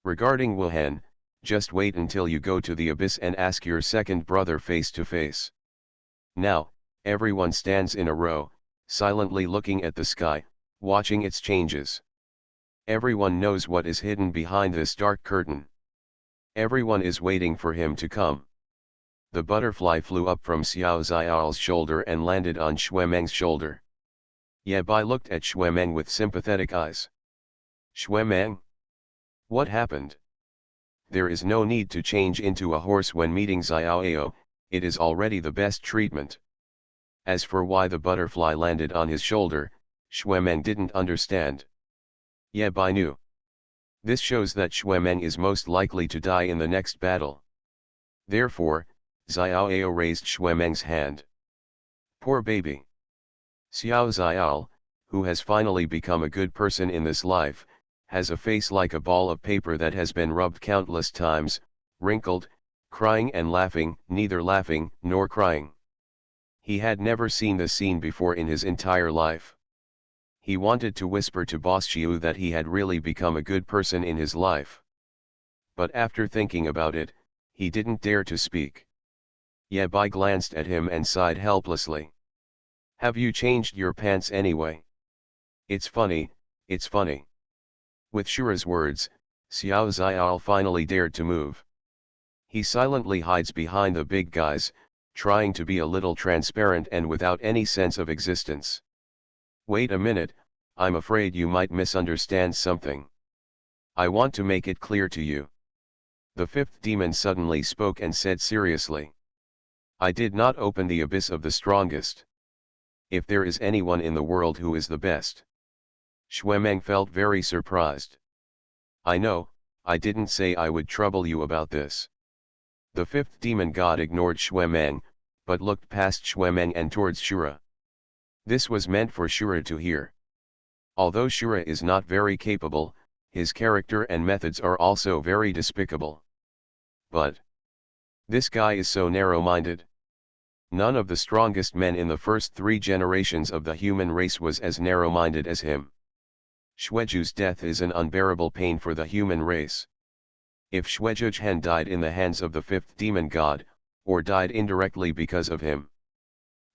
Regarding Wilhen, just wait until you go to the abyss and ask your second brother face to face. Now, everyone stands in a row, silently looking at the sky, watching its changes. Everyone knows what is hidden behind this dark curtain. Everyone is waiting for him to come. The butterfly flew up from Xiao Xiao's shoulder and landed on Xuemeng's shoulder. Ye Bai looked at Xuemeng with sympathetic eyes. Xuemeng? What happened? There is no need to change into a horse when meeting Xiaoao, it is already the best treatment. As for why the butterfly landed on his shoulder, Xuemeng didn't understand. Ye Bai knew. This shows that Xuemeng is most likely to die in the next battle. Therefore, Xiaoao raised Xuemeng's hand. Poor baby. Xiao Xiao, who has finally become a good person in this life, has a face like a ball of paper that has been rubbed countless times, wrinkled, crying and laughing, neither laughing nor crying. He had never seen this scene before in his entire life. He wanted to whisper to Boss Xiu that he had really become a good person in his life. But after thinking about it, he didn't dare to speak. Ye Bai glanced at him and sighed helplessly. Have you changed your pants anyway? It's funny, it's funny. With Shura's words, Xiao Xiao finally dared to move. He silently hides behind the big guys, trying to be a little transparent and without any sense of existence. Wait a minute, I'm afraid you might misunderstand something. I want to make it clear to you. The fifth demon suddenly spoke and said seriously. I did not open the abyss of the strongest. If there is anyone in the world who is the best. Xuemeng felt very surprised. I know, I didn't say I would trouble you about this. The fifth demon god ignored Xuemeng, but looked past Xuemeng and towards Shura. This was meant for Shura to hear. Although Shura is not very capable, his character and methods are also very despicable. But this guy is so narrow-minded. None of the strongest men in the first 3 generations of the human race was as narrow-minded as him. Xueju's death is an unbearable pain for the human race. If Xuejuzhen died in the hands of the fifth demon god, or died indirectly because of him.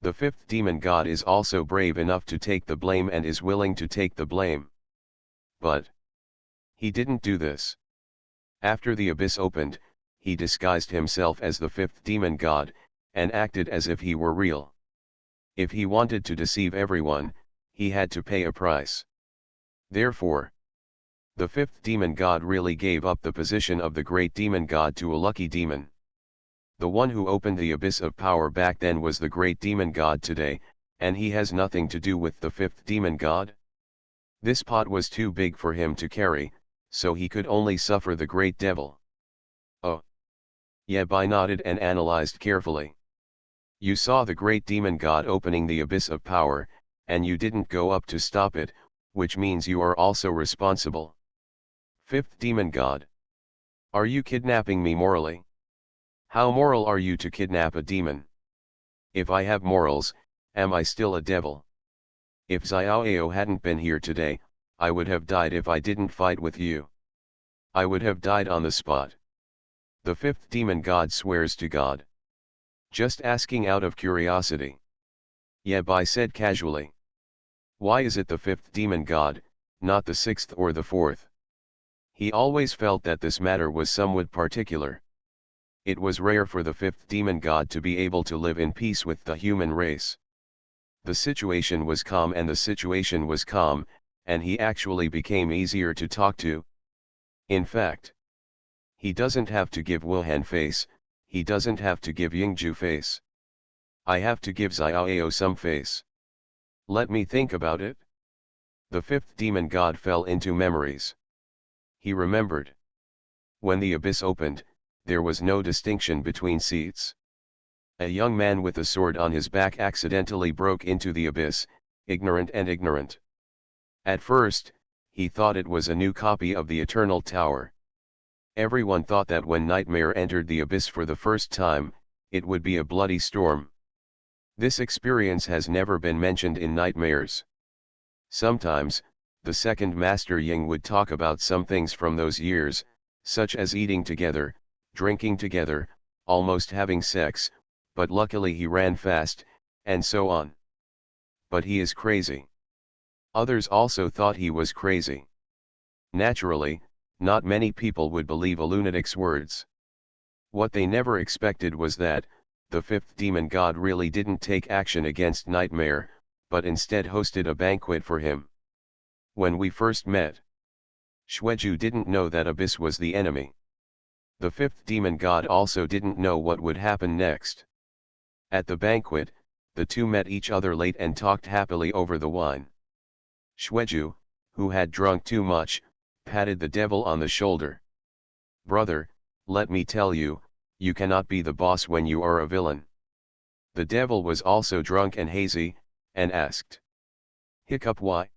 The fifth demon god is also brave enough to take the blame and is willing to take the blame. But he didn't do this. After the abyss opened, he disguised himself as the fifth demon god, and acted as if he were real. If he wanted to deceive everyone, he had to pay a price. Therefore, the fifth demon god really gave up the position of the great demon god to a lucky demon. The one who opened the abyss of power back then was the great demon god today, and he has nothing to do with the fifth demon god. This pot was too big for him to carry, so he could only suffer the great devil. Oh. Ye Bai nodded and analyzed carefully. You saw the great demon god opening the abyss of power, and you didn't go up to stop it, which means you are also responsible. Fifth demon god. Are you kidnapping me morally? How moral are you to kidnap a demon? If I have morals, am I still a devil? If Xiaoao hadn't been here today, I would have died if I didn't fight with you. I would have died on the spot. The fifth demon god swears to God. Just asking out of curiosity. Yabai said casually. Why is it the fifth demon god, not the sixth or the fourth? He always felt that this matter was somewhat particular. It was rare for the fifth demon god to be able to live in peace with the human race. The situation was calm and he actually became easier to talk to. In fact, he doesn't have to give Wuhan face, he doesn't have to give Yingju face. I have to give Xiaoao some face. Let me think about it. The fifth demon god fell into memories. He remembered. When the abyss opened, there was no distinction between seats. A young man with a sword on his back accidentally broke into the abyss, ignorant. At first, he thought it was a new copy of the Eternal Tower. Everyone thought that when Nightmare entered the abyss for the first time, it would be a bloody storm. This experience has never been mentioned in Nightmares. Sometimes, the second Master Ying would talk about some things from those years, such as eating together, drinking together, almost having sex, but luckily he ran fast, and so on. But he is crazy. Others also thought he was crazy. Naturally, not many people would believe a lunatic's words. What they never expected was that, the fifth demon god really didn't take action against Nightmare, but instead hosted a banquet for him. When we first met, Xueju didn't know that Abyss was the enemy. The fifth demon god also didn't know what would happen next. At the banquet, the two met each other late and talked happily over the wine. Xueju, who had drunk too much, patted the devil on the shoulder. Brother, let me tell you, you cannot be the boss when you are a villain. The devil was also drunk and hazy, and asked. Hiccup why?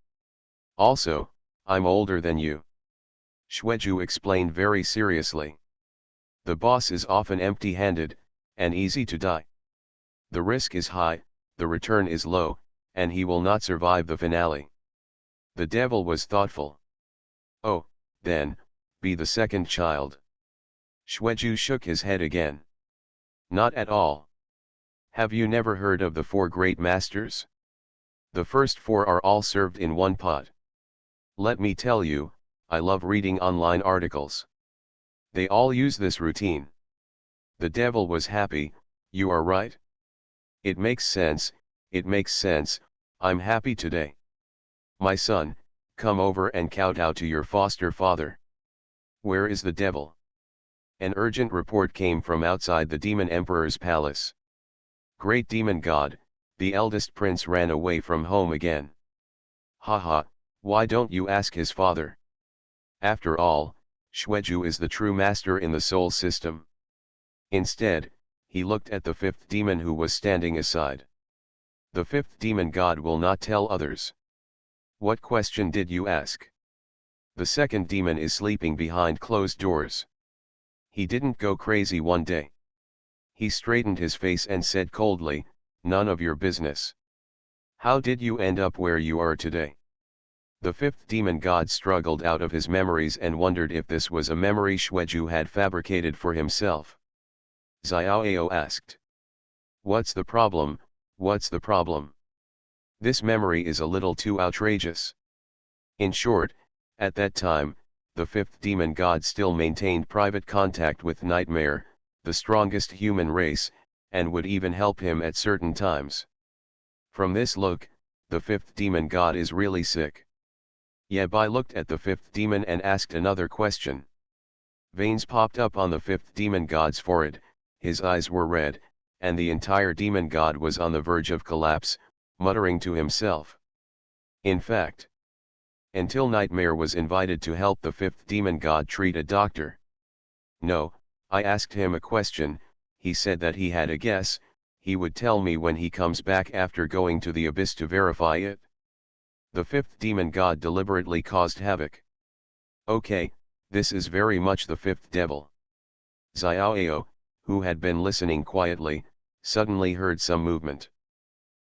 Also, I'm older than you. Xueju explained very seriously. The boss is often empty-handed, and easy to die. The risk is high, the return is low, and he will not survive the finale. The devil was thoughtful. Oh, then, be the second child. Xueju shook his head again. Not at all. Have you never heard of the four great masters? The first four are all served in one pot. Let me tell you, I love reading online articles. They all use this routine. The devil was happy, you are right. It makes sense, I'm happy today. My son, come over and kowtow to your foster father. Where is the devil? An urgent report came from outside the demon emperor's palace. Great demon god, the eldest prince ran away from home again. Haha, why don't you ask his father? After all, Xueju is the true master in the soul system. Instead, he looked at the fifth demon who was standing aside. The fifth demon god will not tell others. What question did you ask? The second demon is sleeping behind closed doors. He didn't go crazy one day. He straightened his face and said coldly, none of your business. How did you end up where you are today? The fifth demon god struggled out of his memories and wondered if this was a memory Xueju had fabricated for himself. Xiaoao asked. What's the problem, what's the problem? This memory is a little too outrageous. In short, at that time, the fifth demon god still maintained private contact with Nightmare, the strongest human race, and would even help him at certain times. From this look, the fifth demon god is really sick. Yabai looked at the fifth demon and asked another question. Veins popped up on the fifth demon god's forehead, his eyes were red, and the entire demon god was on the verge of collapse, muttering to himself. In fact, until Nightmare was invited to help the fifth demon god treat a doctor. No, I asked him a question, he said that he had a guess, he would tell me when he comes back after going to the abyss to verify it. The fifth demon god deliberately caused havoc. Okay, this is very much the fifth devil. Xiaoao, who had been listening quietly, suddenly heard some movement.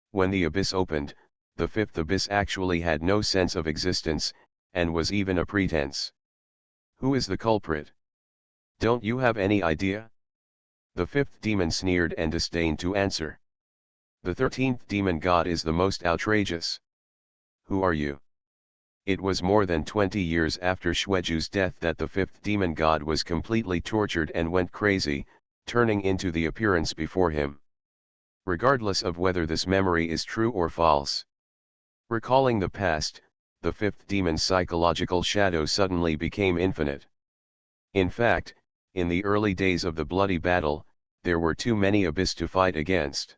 When the abyss opened, the fifth abyss actually had no sense of existence, and was even a pretense. Who is the culprit? Don't you have any idea? The fifth demon sneered and disdained to answer. The 13th demon god is the most outrageous. Who are you? It was more than 20 years after Xueju's death that the fifth demon god was completely tortured and went crazy, turning into the appearance before him. Regardless of whether this memory is true or false. Recalling the past, the fifth demon's psychological shadow suddenly became infinite. In fact, in the early days of the bloody battle, there were too many abyss to fight against.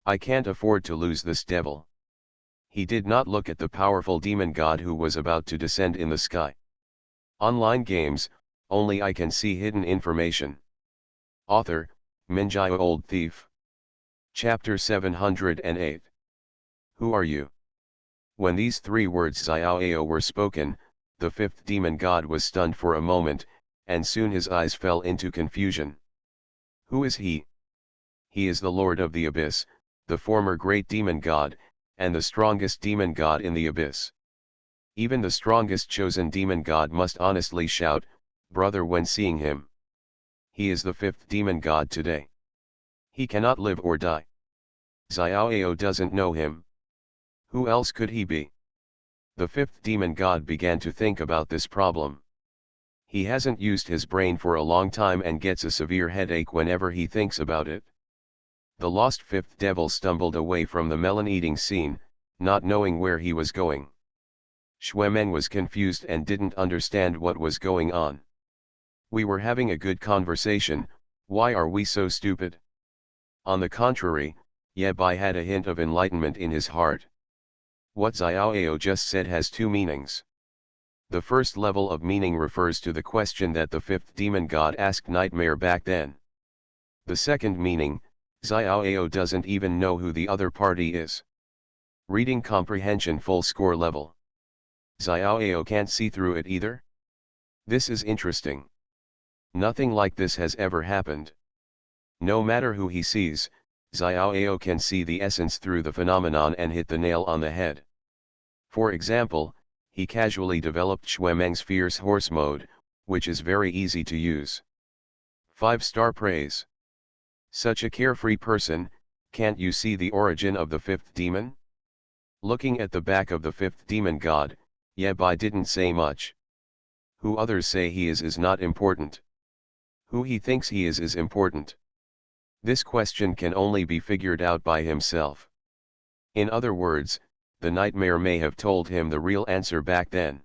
I can't afford to lose this devil. He did not look at the powerful demon god who was about to descend in the sky. Online games, only I can see hidden information. Author, Minjai Old Thief. Chapter 708. Who are you? When these three words Xiaoao were spoken, the fifth demon god was stunned for a moment, and soon his eyes fell into confusion. Who is he? He is the Lord of the Abyss, the former great demon god, and the strongest demon god in the Abyss. Even the strongest chosen demon god must honestly shout, brother, when seeing him. He is the fifth demon god today. He cannot live or die. Xiaoao doesn't know him. Who else could he be? The fifth demon god began to think about this problem. He hasn't used his brain for a long time and gets a severe headache whenever he thinks about it. The lost fifth devil stumbled away from the melon-eating scene, not knowing where he was going. Xuemeng was confused and didn't understand what was going on. We were having a good conversation, why are we so stupid? On the contrary, Ye Bai had a hint of enlightenment in his heart. What Xiaoao just said has two meanings. The first level of meaning refers to the question that the fifth demon god asked Nightmare back then. The second meaning, Xiaoao doesn't even know who the other party is. Reading comprehension full score level. Xiaoao can't see through it either? This is interesting. Nothing like this has ever happened. No matter who he sees, Xiaoao can see the essence through the phenomenon and hit the nail on the head. For example, he casually developed Xuemeng's fierce horse mode, which is very easy to use. 5-star praise. Such a carefree person, can't you see the origin of the fifth demon? Looking at the back of the fifth demon god, Ye Bai didn't say much. Who others say he is not important. Who he thinks he is important. This question can only be figured out by himself. In other words, the nightmare may have told him the real answer back then.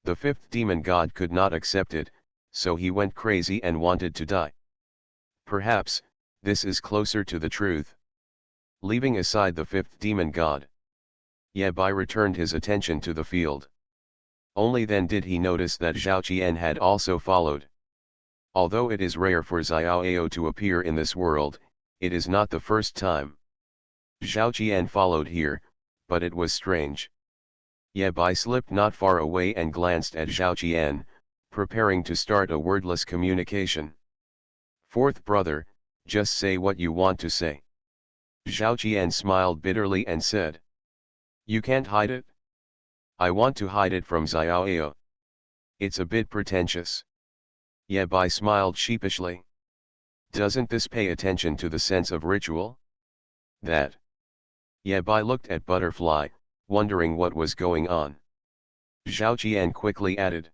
The fifth demon god could not accept it, so he went crazy and wanted to die. Perhaps, this is closer to the truth. Leaving aside the fifth demon god, Ye Bai returned his attention to the field. Only then did he notice that Zhao Qian had also followed. Although it is rare for Xiaoao to appear in this world, it is not the first time. Zhao Qian followed here, but it was strange. Ye Bai slipped not far away and glanced at Zhao Qian, preparing to start a wordless communication. Fourth brother, just say what you want to say. Zhao Qian smiled bitterly and said. You can't hide it? I want to hide it from Xiaoao. It's a bit pretentious. Ye Bai smiled sheepishly. Doesn't this pay attention to the sense of ritual? That. Ye Bai looked at Butterfly, wondering what was going on. Zhao Qian quickly added.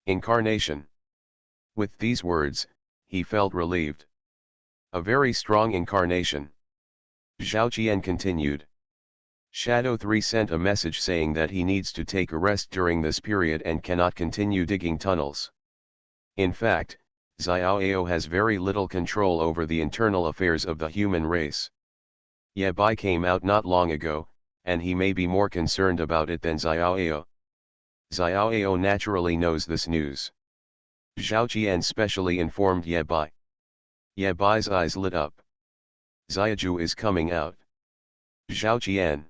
Incarnation. With these words, he felt relieved. A very strong incarnation. Zhao Qian continued. Shadow 3 sent a message saying that he needs to take a rest during this period and cannot continue digging tunnels. In fact, Xiaoao has very little control over the internal affairs of the human race. Ye Bai came out not long ago, and he may be more concerned about it than Xiaoao. Xiaoao naturally knows this news. Zhao Qian specially informed Ye Bai. Ye Bai's eyes lit up. Xiaoju is coming out. Zhao Qian.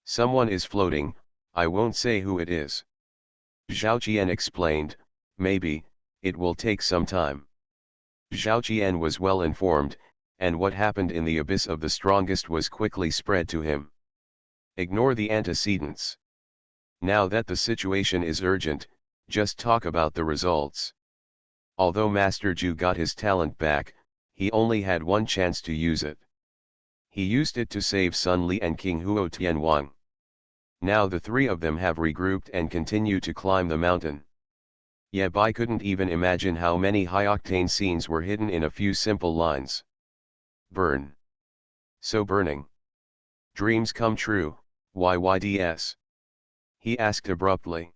Someone is floating, I won't say who it is. Zhao Qian explained, maybe, it will take some time. Zhao Qian was well informed, and what happened in the abyss of the strongest was quickly spread to him. Ignore the antecedents. Now that the situation is urgent, just talk about the results. Although Master Zhu got his talent back, he only had one chance to use it. He used it to save Sun Li and King Huo Tianwang. Now the three of them have regrouped and continue to climb the mountain. Ye Bai couldn't even imagine how many high-octane scenes were hidden in a few simple lines. Burn. So burning. Dreams come true, YYDS. He asked abruptly.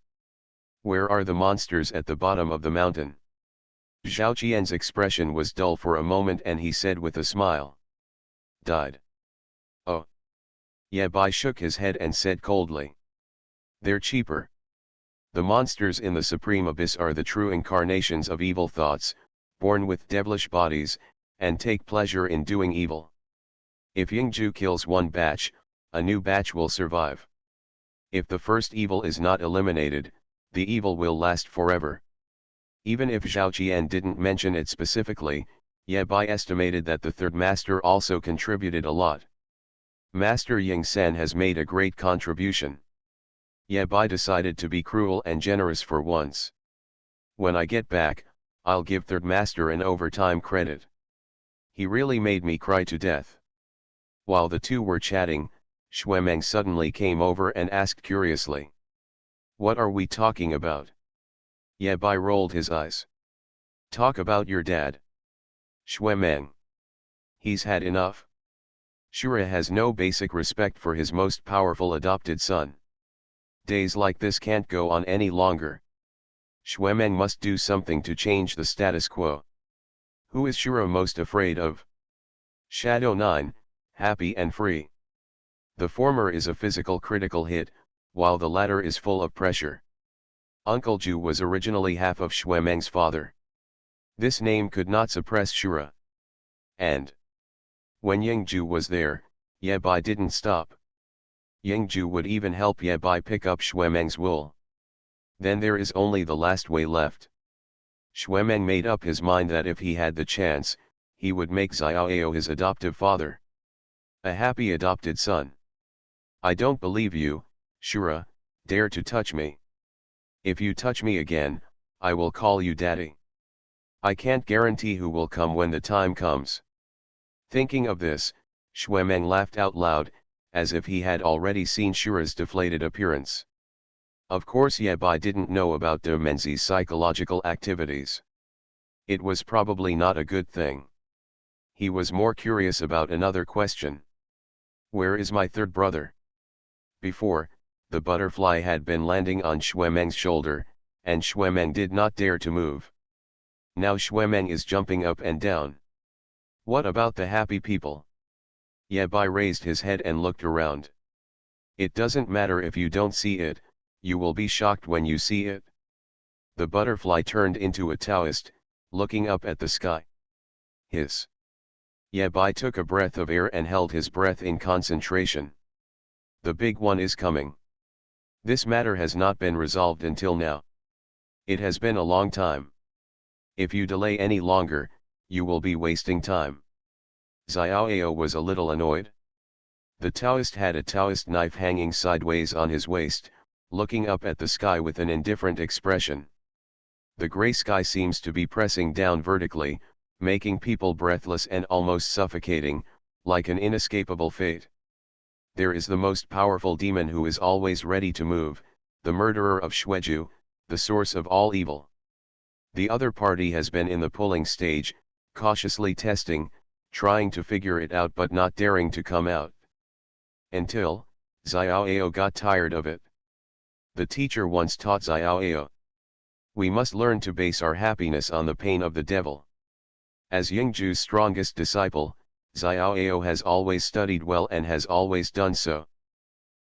Where are the monsters at the bottom of the mountain? Zhao Qian's expression was dull for a moment and he said with a smile. Died. Oh. Ye Bai shook his head and said coldly. They're cheaper. The monsters in the Supreme Abyss are the true incarnations of evil thoughts, born with devilish bodies, and take pleasure in doing evil. If Yingju kills one batch, a new batch will survive. If the first evil is not eliminated, the evil will last forever. Even if Zhao Qian didn't mention it specifically, Ye Bai estimated that the third master also contributed a lot. Master Ying Sen has made a great contribution. Ye Bai decided to be cruel and generous for once. When I get back, I'll give third master an overtime credit. He really made me cry to death. While the two were chatting, Xuemeng suddenly came over and asked curiously. What are we talking about? Ye Bai rolled his eyes. Talk about your dad. Xuemeng. He's had enough. Shura has no basic respect for his most powerful adopted son. Days like this can't go on any longer. Xuemeng must do something to change the status quo. Who is Shura most afraid of? Shadow 9, happy and free. The former is a physical critical hit, while the latter is full of pressure. Uncle Ju was originally half of Xuemeng's father. This name could not suppress Shura. And when Yingju was there, Ye Bai didn't stop. Yingju would even help Ye Bai pick up Xuemeng's wool. Then there is only the last way left. Xuemeng made up his mind that if he had the chance, he would make Xiaoao his adoptive father. A happy adopted son. I don't believe you, Shura, dare to touch me. If you touch me again, I will call you daddy. I can't guarantee who will come when the time comes. Thinking of this, Xuemeng laughed out loud, as if he had already seen Shura's deflated appearance. Of course Ye Bai didn't know about De Menzi's psychological activities. It was probably not a good thing. He was more curious about another question. Where is my third brother? Before, the butterfly had been landing on Xuemeng's shoulder, and Xuemeng did not dare to move. Now Xuemeng is jumping up and down. What about the happy people? Ye Bai raised his head and looked around. It doesn't matter if you don't see it, you will be shocked when you see it. The butterfly turned into a Taoist, looking up at the sky. Hiss. Ye Bai took a breath of air and held his breath in concentration. The big one is coming. This matter has not been resolved until now. It has been a long time. If you delay any longer, you will be wasting time. Xiaoao was a little annoyed. The Taoist had a Taoist knife hanging sideways on his waist, looking up at the sky with an indifferent expression. The gray sky seems to be pressing down vertically, making people breathless and almost suffocating, like an inescapable fate. There is the most powerful demon who is always ready to move, the murderer of Xueju, the source of all evil. The other party has been in the pulling stage, cautiously testing, trying to figure it out but not daring to come out. Until, Xiaoao got tired of it. The teacher once taught Xiaoao. We must learn to base our happiness on the pain of the devil. As Yingju's strongest disciple, Xiaoao has always studied well and has always done so.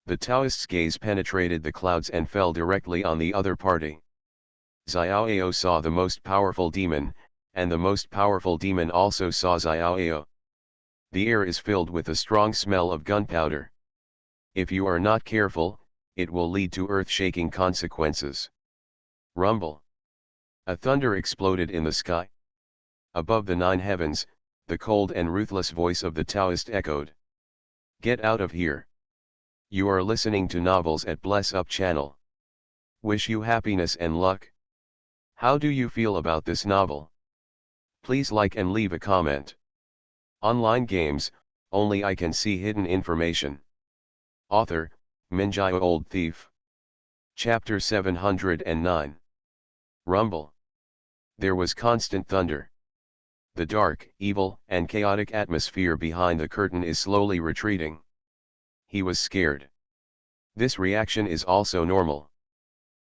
The Taoist's gaze penetrated the clouds and fell directly on the other party. Xiaoao saw the most powerful demon, and the most powerful demon also saw Xiaoao. The air is filled with a strong smell of gunpowder. If you are not careful, it will lead to earth-shaking consequences. Rumble. A thunder exploded in the sky. Above the 9 heavens, the cold and ruthless voice of the Taoist echoed. Get out of here. You are listening to novels at Bless Up channel. Wish you happiness and luck. How do you feel about this novel? Please like and leave a comment. Online games, only I can see hidden information. Author, Minjai Old Thief. Chapter 709. Rumble. There was constant thunder. The dark, evil, and chaotic atmosphere behind the curtain is slowly retreating. He was scared. This reaction is also normal.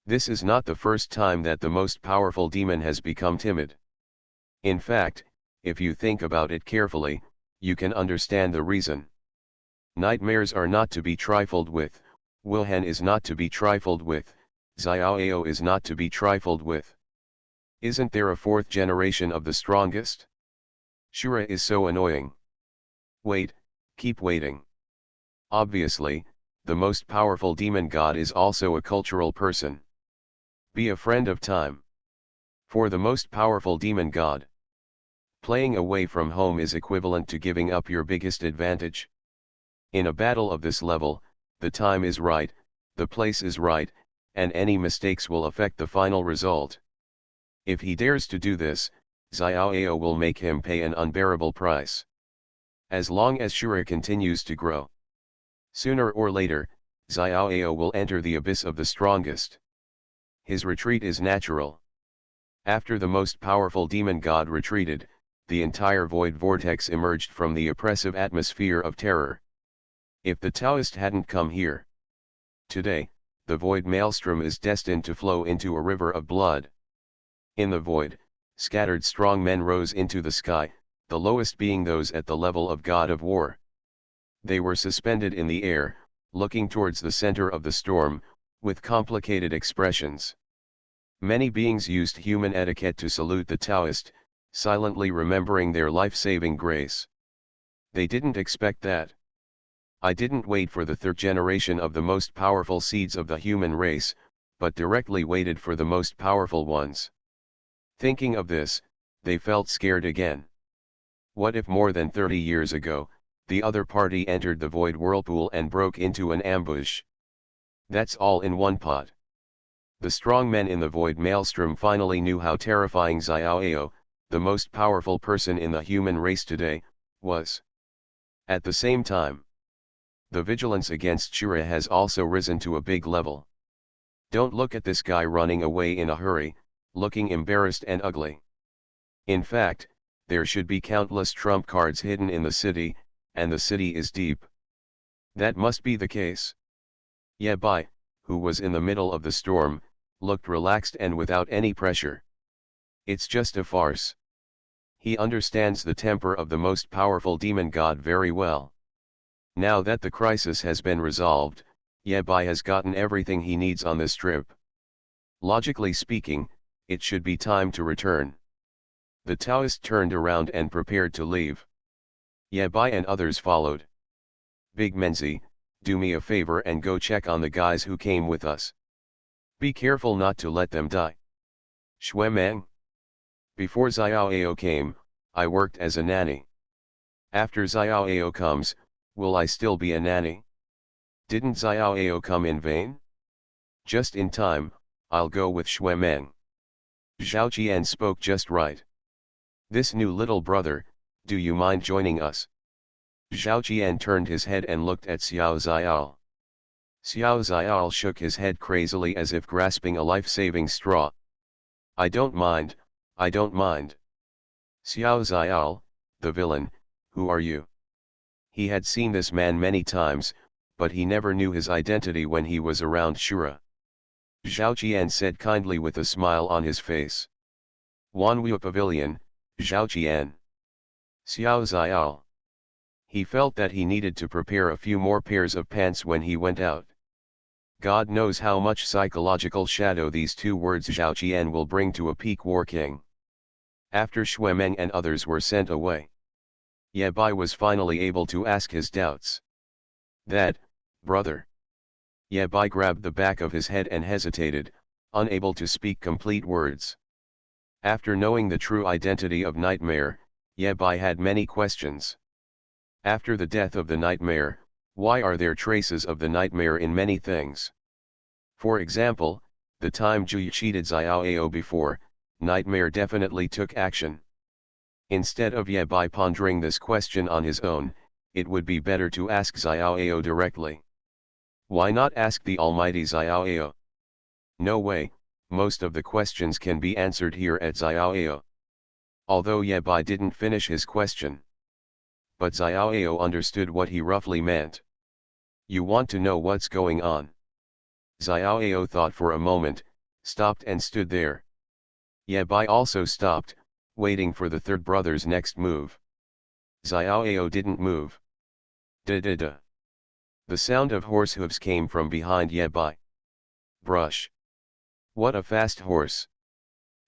This is not the first time that the most powerful demon has become timid. In fact, if you think about it carefully, you can understand the reason. Nightmares are not to be trifled with, Wuhan is not to be trifled with, Xiaoao is not to be trifled with. Isn't there a 4th generation of the strongest? Shura is so annoying. Wait, keep waiting. Obviously, the most powerful demon god is also a cultural person. Be a friend of time. For the most powerful demon god, playing away from home is equivalent to giving up your biggest advantage. In a battle of this level, the time is right, the place is right, and any mistakes will affect the final result. If he dares to do this, Xiaoao will make him pay an unbearable price. As long as Shura continues to grow, sooner or later, Xiaoao will enter the abyss of the strongest. His retreat is natural. After the most powerful demon god retreated, the entire void vortex emerged from the oppressive atmosphere of terror. If the Taoist hadn't come here today, the void maelstrom is destined to flow into a river of blood. In the void, scattered strong men rose into the sky, the lowest being those at the level of god of war. They were suspended in the air, looking towards the center of the storm, with complicated expressions. Many beings used human etiquette to salute the Taoist, silently remembering their life-saving grace. They didn't expect that. I didn't wait for the 3rd generation of the most powerful seeds of the human race, but directly waited for the most powerful ones. Thinking of this, they felt scared again. What if more than 30 years ago, the other party entered the void whirlpool and broke into an ambush? That's all in one pot. The strong men in the void maelstrom finally knew how terrifying Xiaoao, the most powerful person in the human race today, was. At the same time, the vigilance against Shura has also risen to a big level. Don't look at this guy running away in a hurry, looking embarrassed and ugly. In fact, there should be countless trump cards hidden in the city, and the city is deep. That must be the case. Ye Bai, who was in the middle of the storm, looked relaxed and without any pressure. It's just a farce. He understands the temper of the most powerful demon god very well. Now that the crisis has been resolved, Ye Bai has gotten everything he needs on this trip. Logically speaking, it should be time to return. The Taoist turned around and prepared to leave. Ye Bai and others followed. Big Menzi, do me a favor and go check on the guys who came with us. Be careful not to let them die. Shuemeng. Before Xiaoao came, I worked as a nanny. After Xiaoao comes, will I still be a nanny? Didn't Xiaoao come in vain? Just in time, I'll go with Shuemeng. Zhao Qian spoke just right. This new little brother, do you mind joining us? Zhao Qian turned his head and looked at Xiao Xiao. Xiao Xiao shook his head crazily as if grasping a life-saving straw. I don't mind, I don't mind. Xiao Xiao, the villain, who are you? He had seen this man many times, but he never knew his identity when he was around Shura. Zhao Qian said kindly with a smile on his face. Wanwu Pavilion, Zhao Qian. Xiao Xiao. He felt that he needed to prepare a few more pairs of pants when he went out. God knows how much psychological shadow these 2 words Zhao Qian will bring to a peak war king. After Shuemeng and others were sent away, Yabai was finally able to ask his doubts. That, brother. Yabai grabbed the back of his head and hesitated, unable to speak complete words. After knowing the true identity of Nightmare, Yabai had many questions. After the death of the Nightmare, why are there traces of the Nightmare in many things? For example, the time Ju cheated Xiaoao before, Nightmare definitely took action. Instead of Yabai pondering this question on his own, it would be better to ask Xiaoao directly. Why not ask the almighty Xiaoao? No way, most of the questions can be answered here at Xiaoao. Although Yabai didn't finish his question. But Xiaoao understood what he roughly meant. You want to know what's going on? Xiaoao thought for a moment, stopped and stood there. Yabai also stopped, waiting for the third brother's next move. Xiaoao didn't move. Da-da-da. The sound of horse hooves came from behind Yabai. Brush. What a fast horse.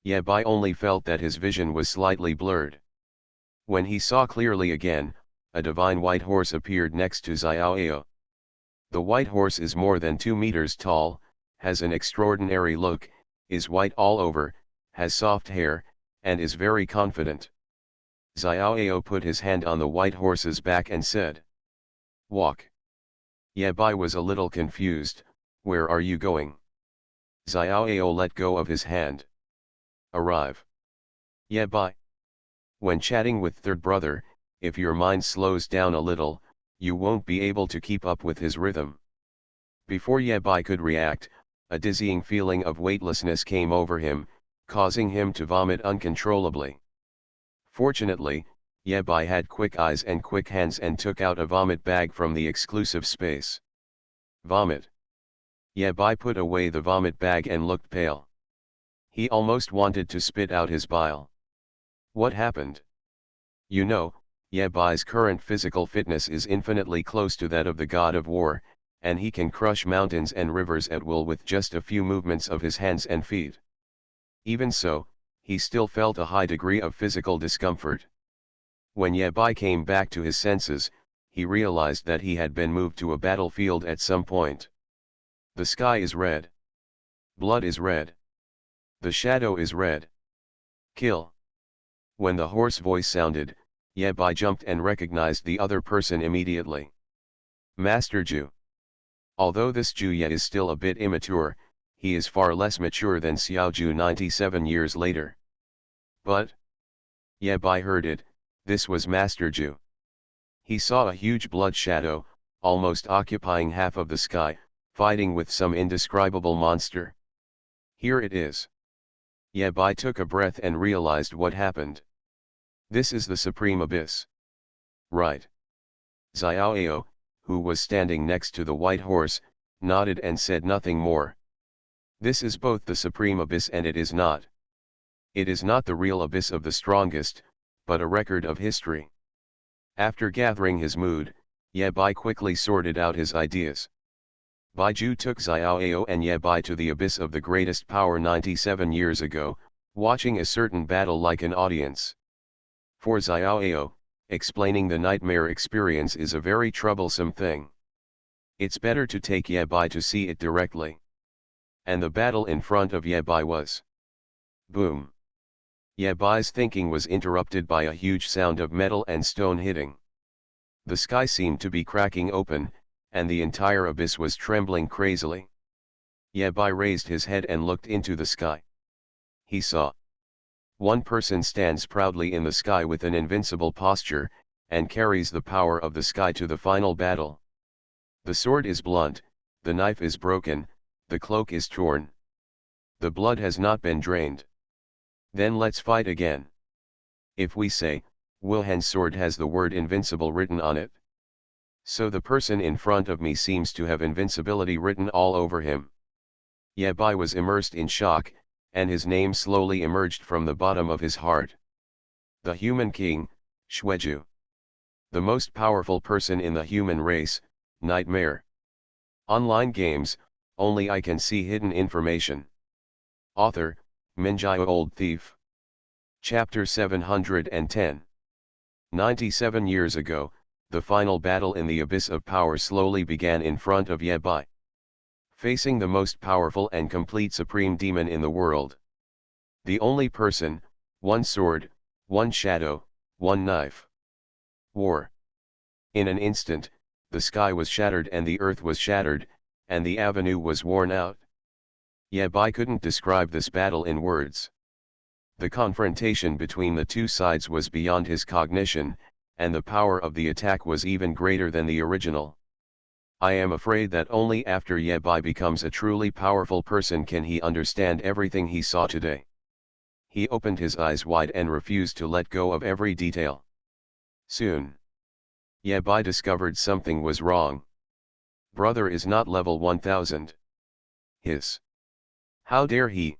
Yabai only felt that his vision was slightly blurred. When he saw clearly again, a divine white horse appeared next to Xiaoao. The white horse is more than 2 meters tall, has an extraordinary look, is white all over, has soft hair, and is very confident. Xiaoao put his hand on the white horse's back and said, "Walk." Yabai was a little confused. Where are you going? Xiaoao let go of his hand. Arrive. Yabai. When chatting with third brother, if your mind slows down a little, you won't be able to keep up with his rhythm. Before Yabai could react, a dizzying feeling of weightlessness came over him, causing him to vomit uncontrollably. Fortunately, Yabai had quick eyes and quick hands and took out a vomit bag from the exclusive space. Vomit. Yabai put away the vomit bag and looked pale. He almost wanted to spit out his bile. What happened? You know, Yabai's current physical fitness is infinitely close to that of the god of war, and he can crush mountains and rivers at will with just a few movements of his hands and feet. Even so, he still felt a high degree of physical discomfort. When Yabai came back to his senses, he realized that he had been moved to a battlefield at some point. The sky is red. Blood is red. The shadow is red. Kill. When the hoarse voice sounded, Yabai jumped and recognized the other person immediately. Master Ju. Although this Juye is still a bit immature, he is far less mature than Xiaoju 97 years later. But? Yabai heard it, this was Master Ju. He saw a huge blood shadow, almost occupying half of the sky, fighting with some indescribable monster. Here it is. Yabai took a breath and realized what happened. This is the Supreme Abyss. Right. Xiaoao, who was standing next to the white horse, nodded and said nothing more. This is both the Supreme Abyss and it is not. It is not the real abyss of the strongest, but a record of history. After gathering his mood, Yabai quickly sorted out his ideas. Baiju took Xiaoao and Yabai to the abyss of the greatest power 97 years ago, watching a certain battle like an audience. For Xiaoao, explaining the nightmare experience is a very troublesome thing. It's better to take Yabai to see it directly. And the battle in front of Yabai was. Boom. Yabai's thinking was interrupted by a huge sound of metal and stone hitting. The sky seemed to be cracking open, and the entire abyss was trembling crazily. Yabai raised his head and looked into the sky. He saw. One person stands proudly in the sky with an invincible posture, and carries the power of the sky to the final battle. The sword is blunt, the knife is broken, the cloak is torn. The blood has not been drained. Then let's fight again. If we say, Wilhan's sword has the word invincible written on it. So the person in front of me seems to have invincibility written all over him. Yabai was immersed in shock, and his name slowly emerged from the bottom of his heart. The human king, Shueju. The most powerful person in the human race, Nightmare. Online games, only I can see hidden information. Author, Minjai Old Thief. Chapter 710. 97 years ago, the final battle in the abyss of power slowly began in front of Ye Bai. Facing the most powerful and complete supreme demon in the world. The only person, one sword, one shadow, one knife. War. In an instant, the sky was shattered and the earth was shattered, and the avenue was worn out. Ye Bai couldn't describe this battle in words. The confrontation between the two sides was beyond his cognition, and the power of the attack was even greater than the original. I am afraid that only after Ye Bai becomes a truly powerful person can he understand everything he saw today. He opened his eyes wide and refused to let go of every detail. Soon, Ye Bai discovered something was wrong. Brother is not level 1000. His. How dare he?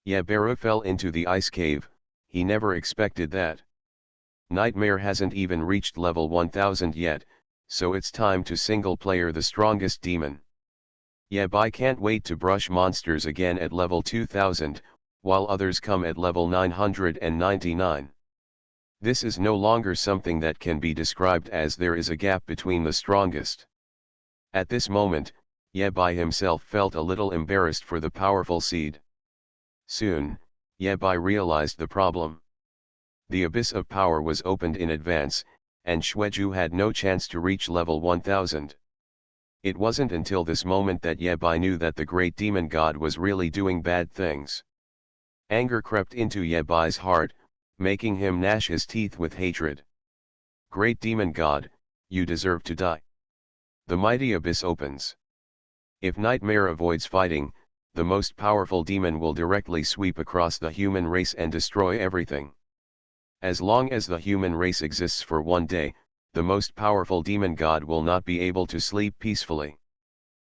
Ye Bai fell into the ice cave, he never expected that. Nightmare hasn't even reached level 1000 yet, so it's time to single player the strongest demon. Ye Bai can't wait to brush monsters again at level 2000, while others come at level 999. This is no longer something that can be described as there is a gap between the strongest. At this moment, Ye Bai himself felt a little embarrassed for the powerful seed. Soon, Ye Bai realized the problem. The abyss of power was opened in advance, and Xueju had no chance to reach level 1000. It wasn't until this moment that Ye Bai knew that the great demon god was really doing bad things. Anger crept into Ye Bai's heart, making him gnash his teeth with hatred. Great demon god, you deserve to die. The mighty abyss opens. If Nightmare avoids fighting, the most powerful demon will directly sweep across the human race and destroy everything. As long as the human race exists for one day, the most powerful demon god will not be able to sleep peacefully.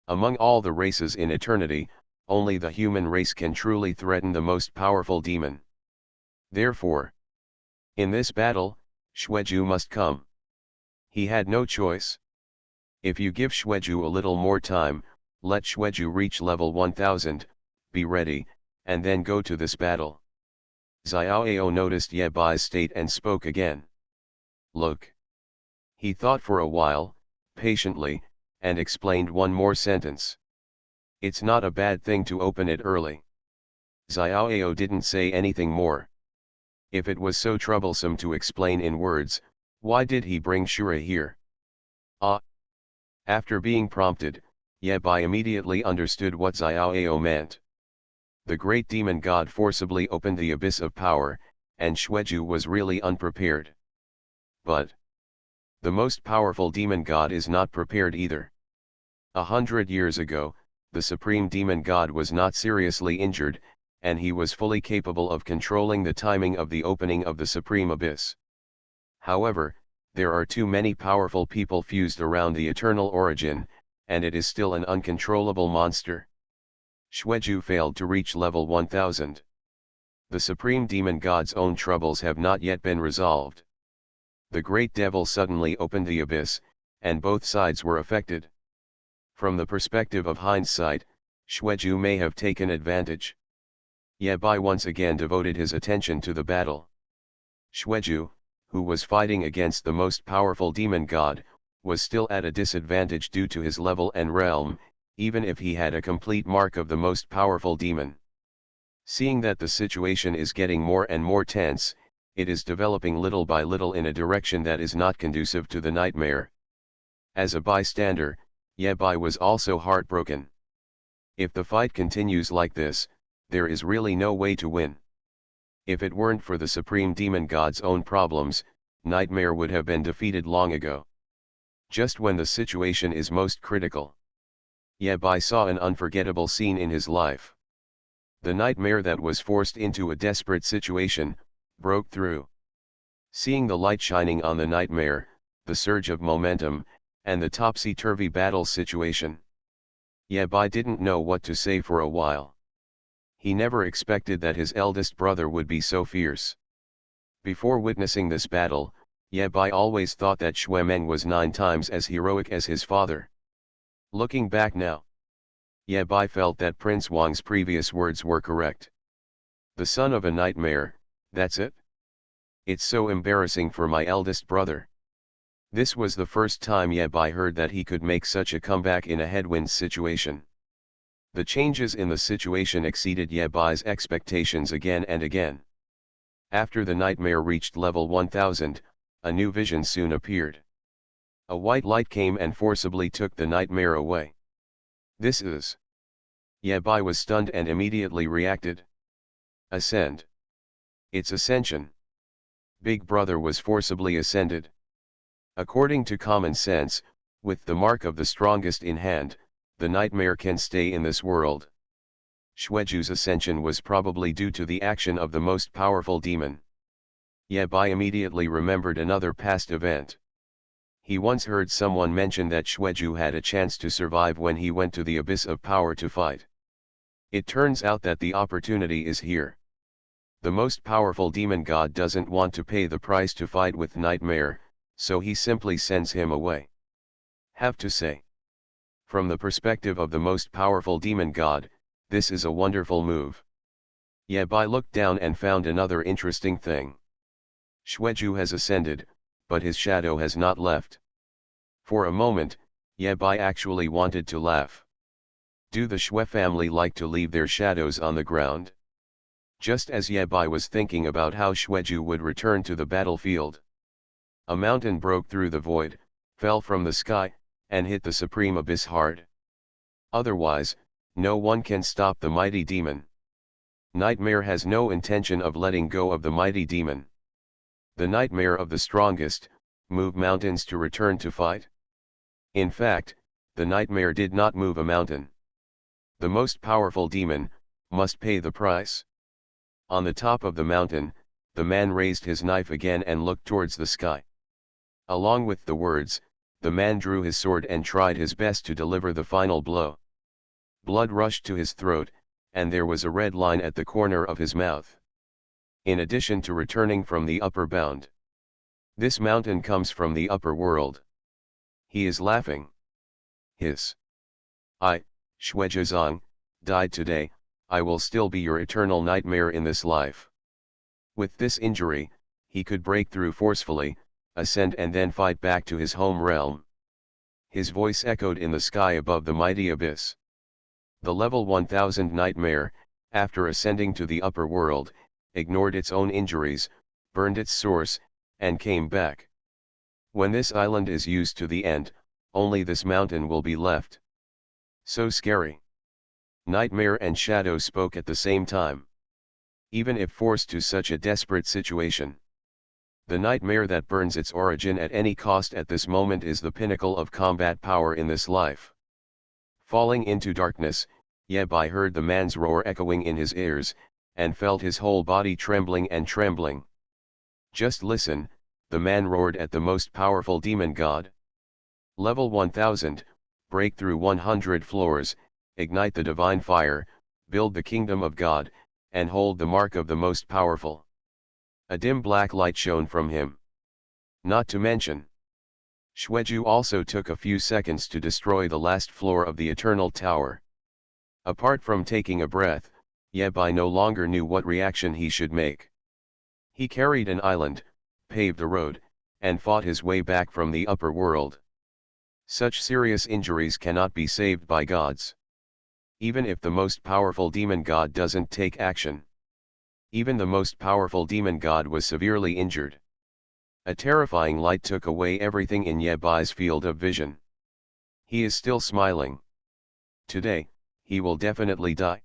Among all the races in eternity, only the human race can truly threaten the most powerful demon. Therefore, in this battle, Xueju must come. He had no choice. If you give Xueju a little more time, let Xueju reach level 1000, be ready, and then go to this battle. Xiaoao noticed Ye Bai's state and spoke again. Look. He thought for a while, patiently, and explained one more sentence. It's not a bad thing to open it early. Xiaoao didn't say anything more. If it was so troublesome to explain in words, why did he bring Shura here? After being prompted, Ye Bai immediately understood what Xiaoao meant. The great demon god forcibly opened the abyss of power, and Xueju was really unprepared. But the most powerful demon god is not prepared either. 100 years ago, the supreme demon god was not seriously injured, and he was fully capable of controlling the timing of the opening of the supreme abyss. However, there are too many powerful people fused around the eternal origin, and it is still an uncontrollable monster. Xueju failed to reach level 1000. The supreme demon god's own troubles have not yet been resolved. The great devil suddenly opened the abyss, and both sides were affected. From the perspective of hindsight, Xueju may have taken advantage. Ye Bai once again devoted his attention to the battle. Xueju, who was fighting against the most powerful demon god, was still at a disadvantage due to his level and realm, even if he had a complete mark of the most powerful demon. Seeing that the situation is getting more and more tense, it is developing little by little in a direction that is not conducive to the nightmare. As a bystander, Ye Bai was also heartbroken. If the fight continues like this, there is really no way to win. If it weren't for the supreme demon god's own problems, Nightmare would have been defeated long ago. Just when the situation is most critical. Ye Bai saw an unforgettable scene in his life. The nightmare that was forced into a desperate situation, broke through. Seeing the light shining on the nightmare, the surge of momentum, and the topsy-turvy battle situation. Ye Bai didn't know what to say for a while. He never expected that his eldest brother would be so fierce. Before witnessing this battle, Ye Bai always thought that Xue Meng was 9 times as heroic as his father. Looking back now, Ye Bai felt that Prince Wang's previous words were correct. The son of a nightmare, that's it? It's so embarrassing for my eldest brother. This was the first time Yebai heard that he could make such a comeback in a headwind situation. The changes in the situation exceeded Yebai's expectations again and again. After the nightmare reached level 1000, a new vision soon appeared. A white light came and forcibly took the nightmare away. This is. Yebai was stunned and immediately reacted. Ascend. It's ascension. Big Brother was forcibly ascended. According to common sense, with the mark of the strongest in hand, the nightmare can stay in this world. Xueju's ascension was probably due to the action of the most powerful demon. Yebai immediately remembered another past event. He once heard someone mention that Xueju had a chance to survive when he went to the abyss of power to fight. It turns out that the opportunity is here. The most powerful demon god doesn't want to pay the price to fight with Nightmare, so he simply sends him away. Have to say. From the perspective of the most powerful demon god, this is a wonderful move. Yebai looked down and found another interesting thing. Xueju has ascended, but his shadow has not left. For a moment, Yebai actually wanted to laugh. Do the Xue family like to leave their shadows on the ground? Just as Yebai was thinking about how Xueju would return to the battlefield, a mountain broke through the void, fell from the sky, and hit the supreme abyss hard. Otherwise, no one can stop the mighty demon. Nightmare has no intention of letting go of the mighty demon. The nightmare of the strongest, move mountains to return to fight. In fact, the nightmare did not move a mountain. The most powerful demon, must pay the price. On the top of the mountain, the man raised his knife again and looked towards the sky. Along with the words, the man drew his sword and tried his best to deliver the final blow. Blood rushed to his throat, and there was a red line at the corner of his mouth. In addition to returning from the upper bound, this mountain comes from the upper world. He is laughing. Hiss. I, Xuejuzang, died today. I will still be your eternal nightmare in this life. With this injury, he could break through forcefully, ascend and then fight back to his home realm. His voice echoed in the sky above the mighty abyss. The level 1000 nightmare, after ascending to the upper world, ignored its own injuries, burned its source, and came back. When this island is used to the end, only this mountain will be left. So scary. Nightmare and Shadow spoke at the same time. Even if forced to such a desperate situation, the nightmare that burns its origin at any cost at this moment is the pinnacle of combat power in this life. Falling into darkness, Yebai heard the man's roar echoing in his ears, and felt his whole body trembling and trembling. Just listen, the man roared at the most powerful demon god. Level 1000, break through 100 floors, ignite the divine fire, build the kingdom of God, and hold the mark of the most powerful. A dim black light shone from him. Not to mention, Xueju also took a few seconds to destroy the last floor of the Eternal Tower. Apart from taking a breath, Yebai no longer knew what reaction he should make. He carried an island, paved a road, and fought his way back from the upper world. Such serious injuries cannot be saved by gods. Even if the most powerful demon god doesn't take action. Even the most powerful demon god was severely injured. A terrifying light took away everything in Yebai's field of vision. He is still smiling. Today, he will definitely die.